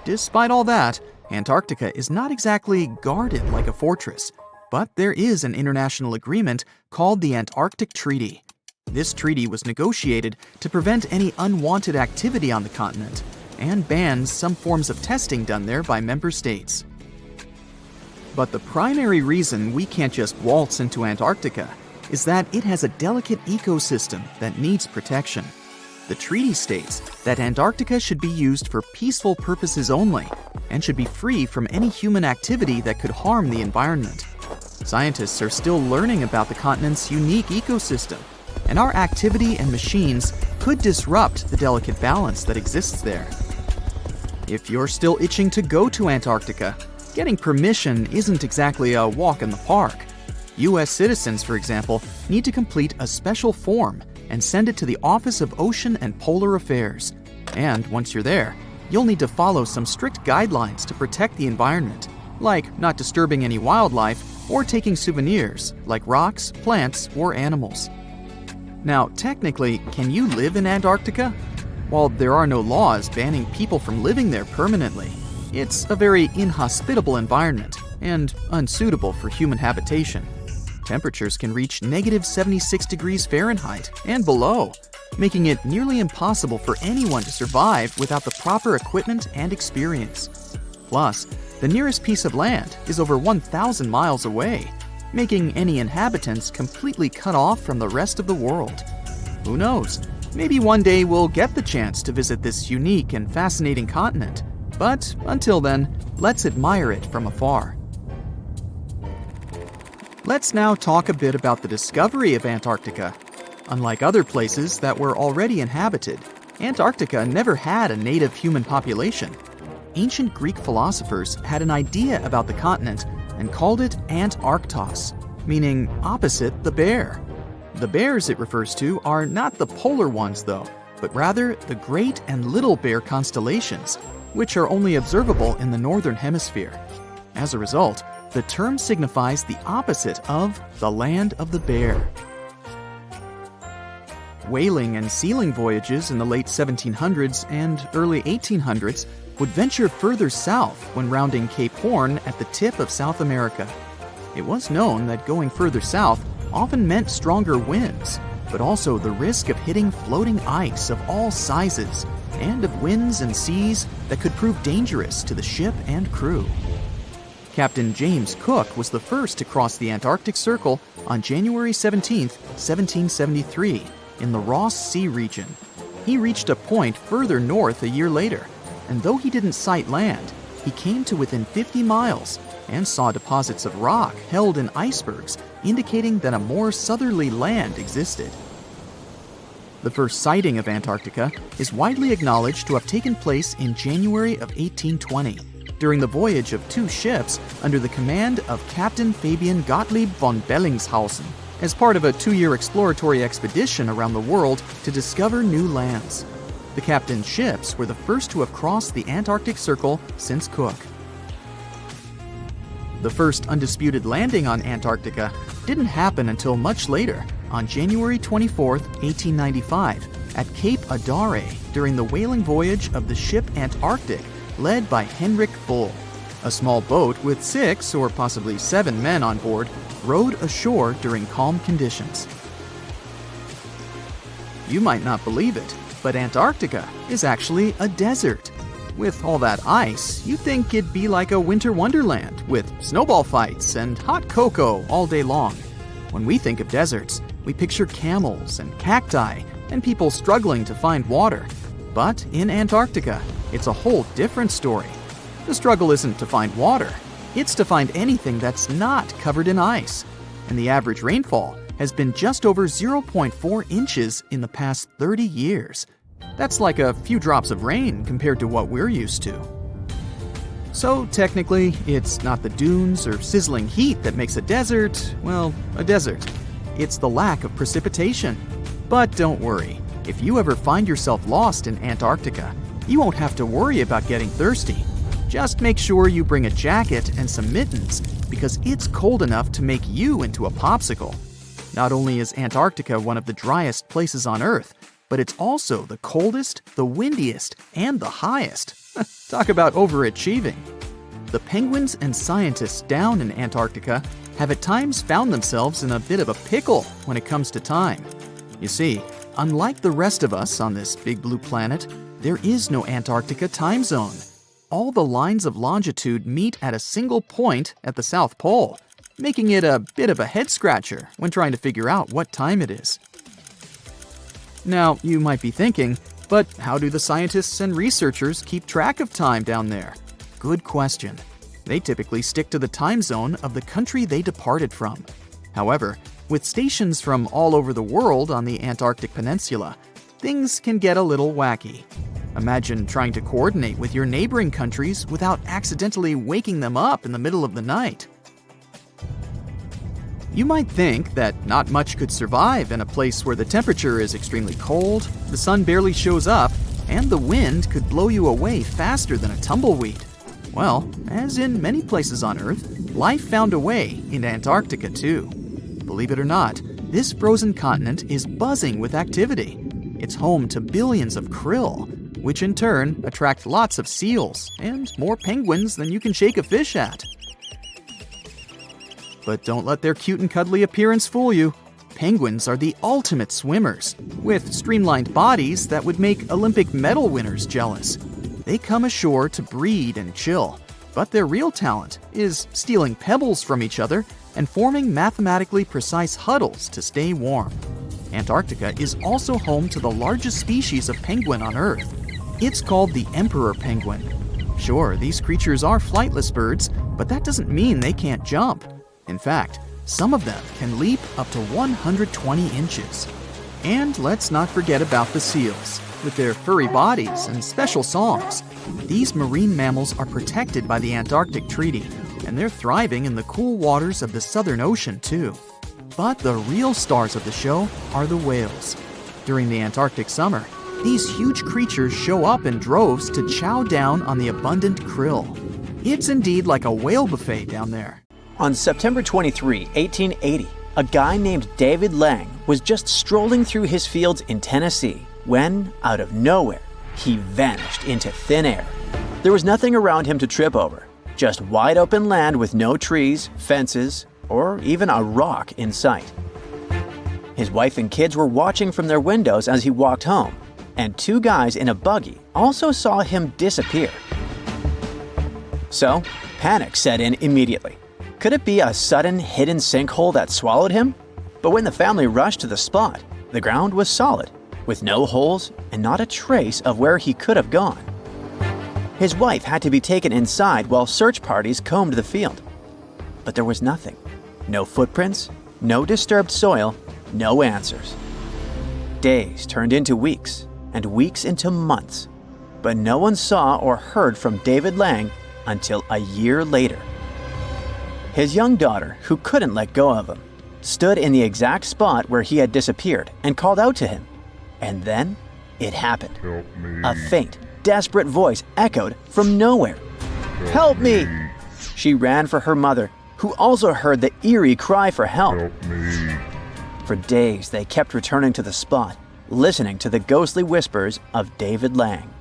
Despite all that, Antarctica is not exactly guarded like a fortress, but there is an international agreement called the Antarctic Treaty. This treaty was negotiated to prevent any unwanted activity on the continent and bans some forms of testing done there by member states. But the primary reason we can't just waltz into Antarctica is that it has a delicate ecosystem that needs protection. The treaty states that Antarctica should be used for peaceful purposes only and should be free from any human activity that could harm the environment. Scientists are still learning about the continent's unique ecosystem, and our activity and machines could disrupt the delicate balance that exists there. If you're still itching to go to Antarctica, getting permission isn't exactly a walk in the park. U.S. citizens, for example, need to complete a special form and send it to the Office of Ocean and Polar Affairs. And once you're there, you'll need to follow some strict guidelines to protect the environment, like not disturbing any wildlife or taking souvenirs like rocks, plants, or animals. Now, technically, can you live in Antarctica? While there are no laws banning people from living there permanently, it's a very inhospitable environment and unsuitable for human habitation. Temperatures can reach -76 degrees Fahrenheit and below, making it nearly impossible for anyone to survive without the proper equipment and experience. Plus, the nearest piece of land is over 1,000 miles away, making any inhabitants completely cut off from the rest of the world. Who knows? Maybe one day we'll get the chance to visit this unique and fascinating continent. But until then, let's admire it from afar. Let's now talk a bit about the discovery of Antarctica. Unlike other places that were already inhabited, Antarctica never had a native human population. Ancient Greek philosophers had an idea about the continent and called it Antarctos, meaning opposite the bear. The bears it refers to are not the polar ones though, but rather the Great and Little Bear constellations, which are only observable in the northern hemisphere. As a result, the term signifies the opposite of the land of the bear. Whaling and sealing voyages in the late 1700s and early 1800s would venture further south when rounding Cape Horn at the tip of South America. It was known that going further south often meant stronger winds, but also the risk of hitting floating ice of all sizes and of winds and seas that could prove dangerous to the ship and crew. Captain James Cook was the first to cross the Antarctic Circle on January 17, 1773, in the Ross Sea region. He reached a point further north a year later, and though he didn't sight land, he came to within 50 miles and saw deposits of rock held in icebergs, indicating that a more southerly land existed. The first sighting of Antarctica is widely acknowledged to have taken place in January of 1820, during the voyage of two ships under the command of Captain Fabian Gottlieb von Bellingshausen, as part of a 2-year exploratory expedition around the world to discover new lands. The captain's ships were the first to have crossed the Antarctic Circle since Cook. The first undisputed landing on Antarctica didn't happen until much later, on January 24, 1895, at Cape Adare during the whaling voyage of the ship Antarctic, led by Henrik Bull. A small boat with 6 or possibly 7 men on board rowed ashore during calm conditions. You might not believe it, but Antarctica is actually a desert. With all that ice, you'd think it'd be like a winter wonderland with snowball fights and hot cocoa all day long. When we think of deserts, we picture camels and cacti and people struggling to find water. But in Antarctica, it's a whole different story. The struggle isn't to find water, it's to find anything that's not covered in ice. And the average rainfall has been just over 0.4 inches in the past 30 years. That's like a few drops of rain compared to what we're used to. So technically, it's not the dunes or sizzling heat that makes a desert, well, a desert. It's the lack of precipitation. But don't worry, if you ever find yourself lost in Antarctica, you won't have to worry about getting thirsty. Just make sure you bring a jacket and some mittens, because it's cold enough to make you into a popsicle. Not only is Antarctica one of the driest places on Earth, but it's also the coldest, the windiest, and the highest. Talk about overachieving. The penguins and scientists down in Antarctica have at times found themselves in a bit of a pickle when it comes to time. You see, unlike the rest of us on this big blue planet, there is no Antarctica time zone. All the lines of longitude meet at a single point at the South Pole, making it a bit of a head-scratcher when trying to figure out what time it is. Now, you might be thinking, but how do the scientists and researchers keep track of time down there? Good question. They typically stick to the time zone of the country they departed from. However, with stations from all over the world on the Antarctic Peninsula, things can get a little wacky. Imagine trying to coordinate with your neighboring countries without accidentally waking them up in the middle of the night. You might think that not much could survive in a place where the temperature is extremely cold, the sun barely shows up, and the wind could blow you away faster than a tumbleweed. Well, as in many places on Earth, life found a way in Antarctica too. Believe it or not, this frozen continent is buzzing with activity. It's home to billions of krill, which in turn attract lots of seals and more penguins than you can shake a fish at. But don't let their cute and cuddly appearance fool you. Penguins are the ultimate swimmers, with streamlined bodies that would make Olympic medal winners jealous. They come ashore to breed and chill, but their real talent is stealing pebbles from each other and forming mathematically precise huddles to stay warm. Antarctica is also home to the largest species of penguin on Earth. It's called the emperor penguin. Sure, these creatures are flightless birds, but that doesn't mean they can't jump. In fact, some of them can leap up to 120 inches. And let's not forget about the seals. With their furry bodies and special songs, these marine mammals are protected by the Antarctic Treaty, and they're thriving in the cool waters of the Southern Ocean too. But the real stars of the show are the whales. During the Antarctic summer, these huge creatures show up in droves to chow down on the abundant krill. It's indeed like a whale buffet down there. On September 23, 1880, a guy named David Lang was just strolling through his fields in Tennessee when, out of nowhere, he vanished into thin air. There was nothing around him to trip over, just wide open land with no trees, fences, or even a rock in sight. His wife and kids were watching from their windows as he walked home, and two guys in a buggy also saw him disappear. So, panic set in immediately. Could it be a sudden hidden sinkhole that swallowed him? But when the family rushed to the spot, the ground was solid, with no holes and not a trace of where he could have gone. His wife had to be taken inside while search parties combed the field. But there was nothing. No footprints, no disturbed soil, no answers. Days turned into weeks, and weeks into months. But no one saw or heard from David Lang until a year later. His young daughter, who couldn't let go of him, stood in the exact spot where he had disappeared and called out to him. And then it happened. Help me. A faint, desperate voice echoed from nowhere. Help me! She ran for her mother, who also heard the eerie cry for help. Help me. For days, they kept returning to the spot, listening to the ghostly whispers of David Lang.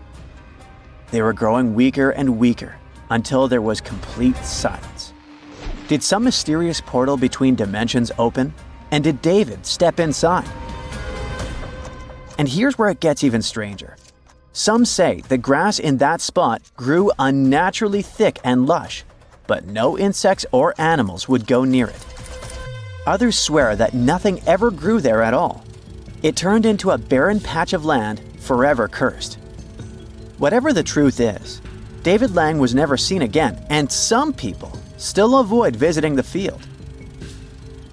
They were growing weaker and weaker until there was complete silence. Did some mysterious portal between dimensions open? And did David step inside? And here's where it gets even stranger. Some say the grass in that spot grew unnaturally thick and lush, but no insects or animals would go near it. Others swear that nothing ever grew there at all. It turned into a barren patch of land forever cursed. Whatever the truth is, David Lang was never seen again, and some people still avoid visiting the field.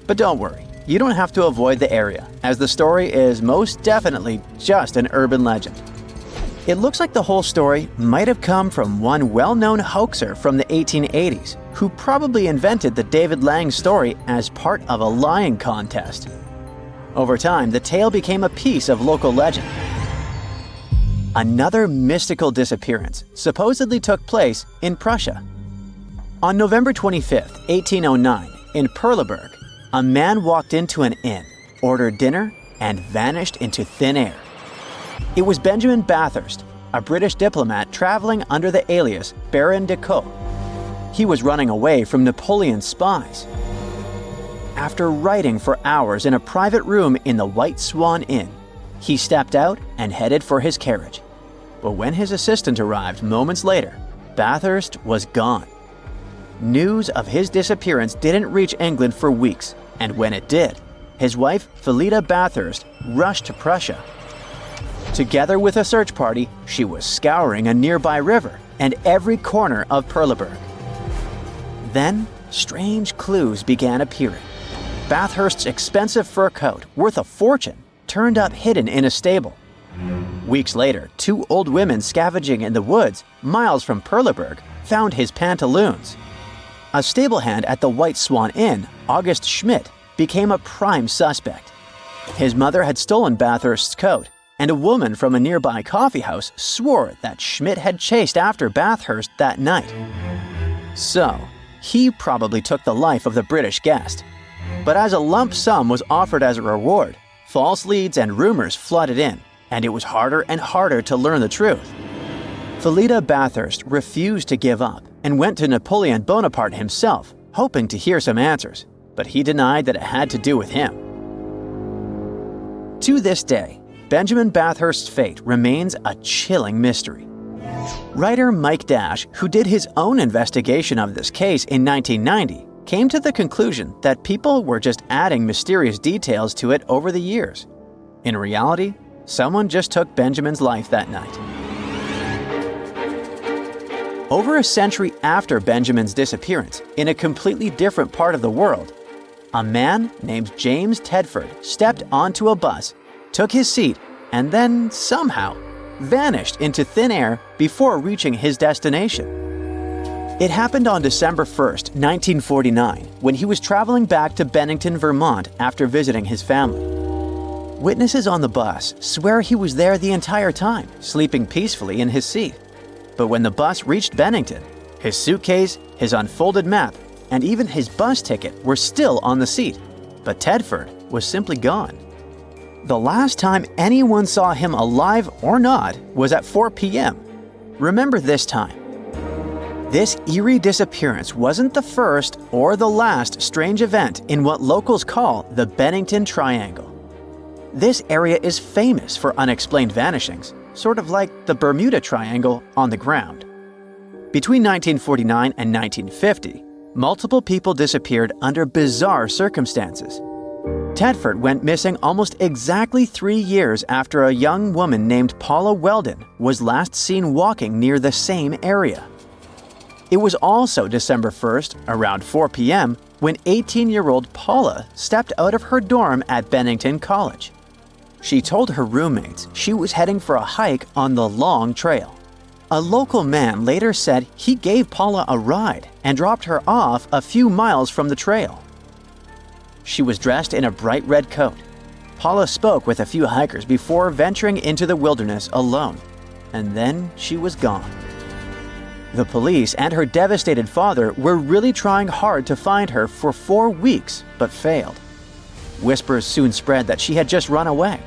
But don't worry, you don't have to avoid the area, as the story is most definitely just an urban legend. It looks like the whole story might have come from one well-known hoaxer from the 1880s, who probably invented the David Lang story as part of a lying contest. Over time, the tale became a piece of local legend. Another mystical disappearance supposedly took place in Prussia. On November 25, 1809, in Perleberg, a man walked into an inn, ordered dinner, and vanished into thin air. It was Benjamin Bathurst, a British diplomat traveling under the alias Baron de Caux. He was running away from Napoleon's spies. After writing for hours in a private room in the White Swan Inn, he stepped out and headed for his carriage. But when his assistant arrived moments later, Bathurst was gone. News of his disappearance didn't reach England for weeks, and when it did, his wife, Philida Bathurst, rushed to Prussia. Together with a search party, she was scouring a nearby river and every corner of Perleberg. Then, strange clues began appearing. Bathurst's expensive fur coat, worth a fortune, turned up hidden in a stable. Weeks later, two old women scavenging in the woods, miles from Perleberg, found his pantaloons. A stable hand at the White Swan Inn, August Schmidt, became a prime suspect. His mother had stolen Bathurst's coat, and a woman from a nearby coffee house swore that Schmidt had chased after Bathurst that night. So, he probably took the life of the British guest. But as a lump sum was offered as a reward, false leads and rumors flooded in, and it was harder and harder to learn the truth. Philida Bathurst refused to give up and went to Napoleon Bonaparte himself, hoping to hear some answers, but he denied that it had to do with him. To this day, Benjamin Bathurst's fate remains a chilling mystery. Writer Mike Dash, who did his own investigation of this case in 1990, came to the conclusion that people were just adding mysterious details to it over the years. In reality, someone just took Benjamin's life that night. Over a century after Benjamin's disappearance, in a completely different part of the world, a man named James Tedford stepped onto a bus, took his seat, and then somehow vanished into thin air before reaching his destination. It happened on December 1st, 1949, when he was traveling back to Bennington, Vermont after visiting his family. Witnesses on the bus swear he was there the entire time, sleeping peacefully in his seat. But when the bus reached Bennington, his suitcase, his unfolded map, and even his bus ticket were still on the seat, but Tedford was simply gone. The last time anyone saw him alive or not was at 4 p.m. Remember this time. This eerie disappearance wasn't the first or the last strange event in what locals call the Bennington Triangle. This area is famous for unexplained vanishings, sort of like the Bermuda Triangle on the ground. Between 1949 and 1950, multiple people disappeared under bizarre circumstances. Tedford went missing almost exactly 3 years after a young woman named Paula Weldon was last seen walking near the same area. It was also December 1st, around 4 p.m., when 18-year-old Paula stepped out of her dorm at Bennington College. She told her roommates she was heading for a hike on the Long Trail. A local man later said he gave Paula a ride and dropped her off a few miles from the trail. She was dressed in a bright red coat. Paula spoke with a few hikers before venturing into the wilderness alone, and then she was gone. The police and her devastated father were really trying hard to find her for 4 weeks, but failed. Whispers soon spread that she had just run away.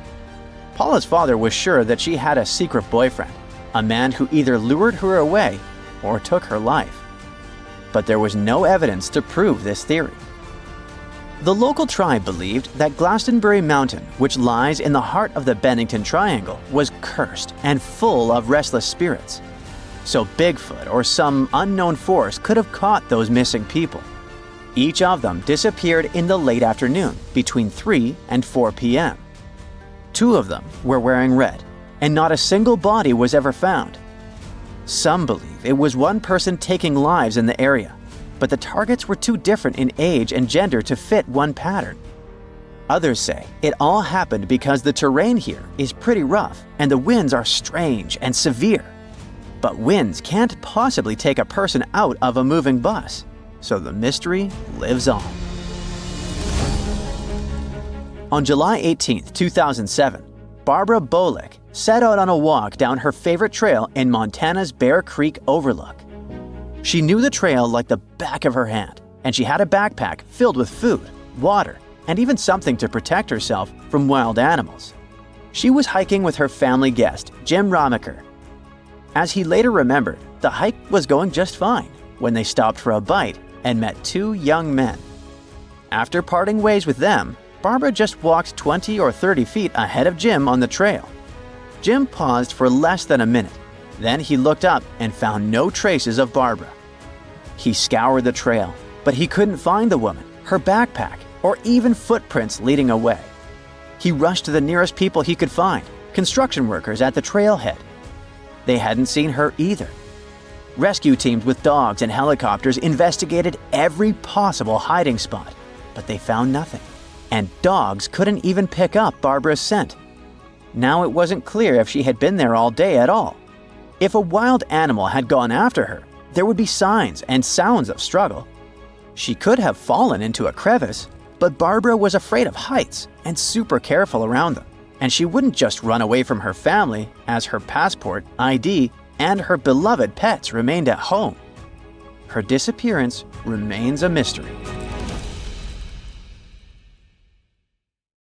Paula's father was sure that she had a secret boyfriend, a man who either lured her away or took her life. But there was no evidence to prove this theory. The local tribe believed that Glastonbury Mountain, which lies in the heart of the Bennington Triangle, was cursed and full of restless spirits. So Bigfoot or some unknown force could have caught those missing people. Each of them disappeared in the late afternoon, between 3 and 4 p.m. 2 of them were wearing red, and not a single body was ever found. Some believe it was one person taking lives in the area, but the targets were too different in age and gender to fit one pattern. Others say it all happened because the terrain here is pretty rough and the winds are strange and severe. But winds can't possibly take a person out of a moving bus, so the mystery lives on. On July 18, 2007, Barbara Bolick set out on a walk down her favorite trail in Montana's Bear Creek Overlook. She knew the trail like the back of her hand, and she had a backpack filled with food, water, and even something to protect herself from wild animals. She was hiking with her family guest, Jim Romaker. As he later remembered, the hike was going just fine when they stopped for a bite and met two young men. After parting ways with them, Barbara just walked 20 or 30 feet ahead of Jim on the trail. Jim paused for less than a minute. Then he looked up and found no traces of Barbara. He scoured the trail, but he couldn't find the woman, her backpack, or even footprints leading away. He rushed to the nearest people he could find, construction workers at the trailhead. They hadn't seen her either. Rescue teams with dogs and helicopters investigated every possible hiding spot, but they found nothing. And dogs couldn't even pick up Barbara's scent. Now it wasn't clear if she had been there all day at all. If a wild animal had gone after her, there would be signs and sounds of struggle. She could have fallen into a crevice, but Barbara was afraid of heights and super careful around them. And she wouldn't just run away from her family, as her passport, ID, and her beloved pets remained at home. Her disappearance remains a mystery.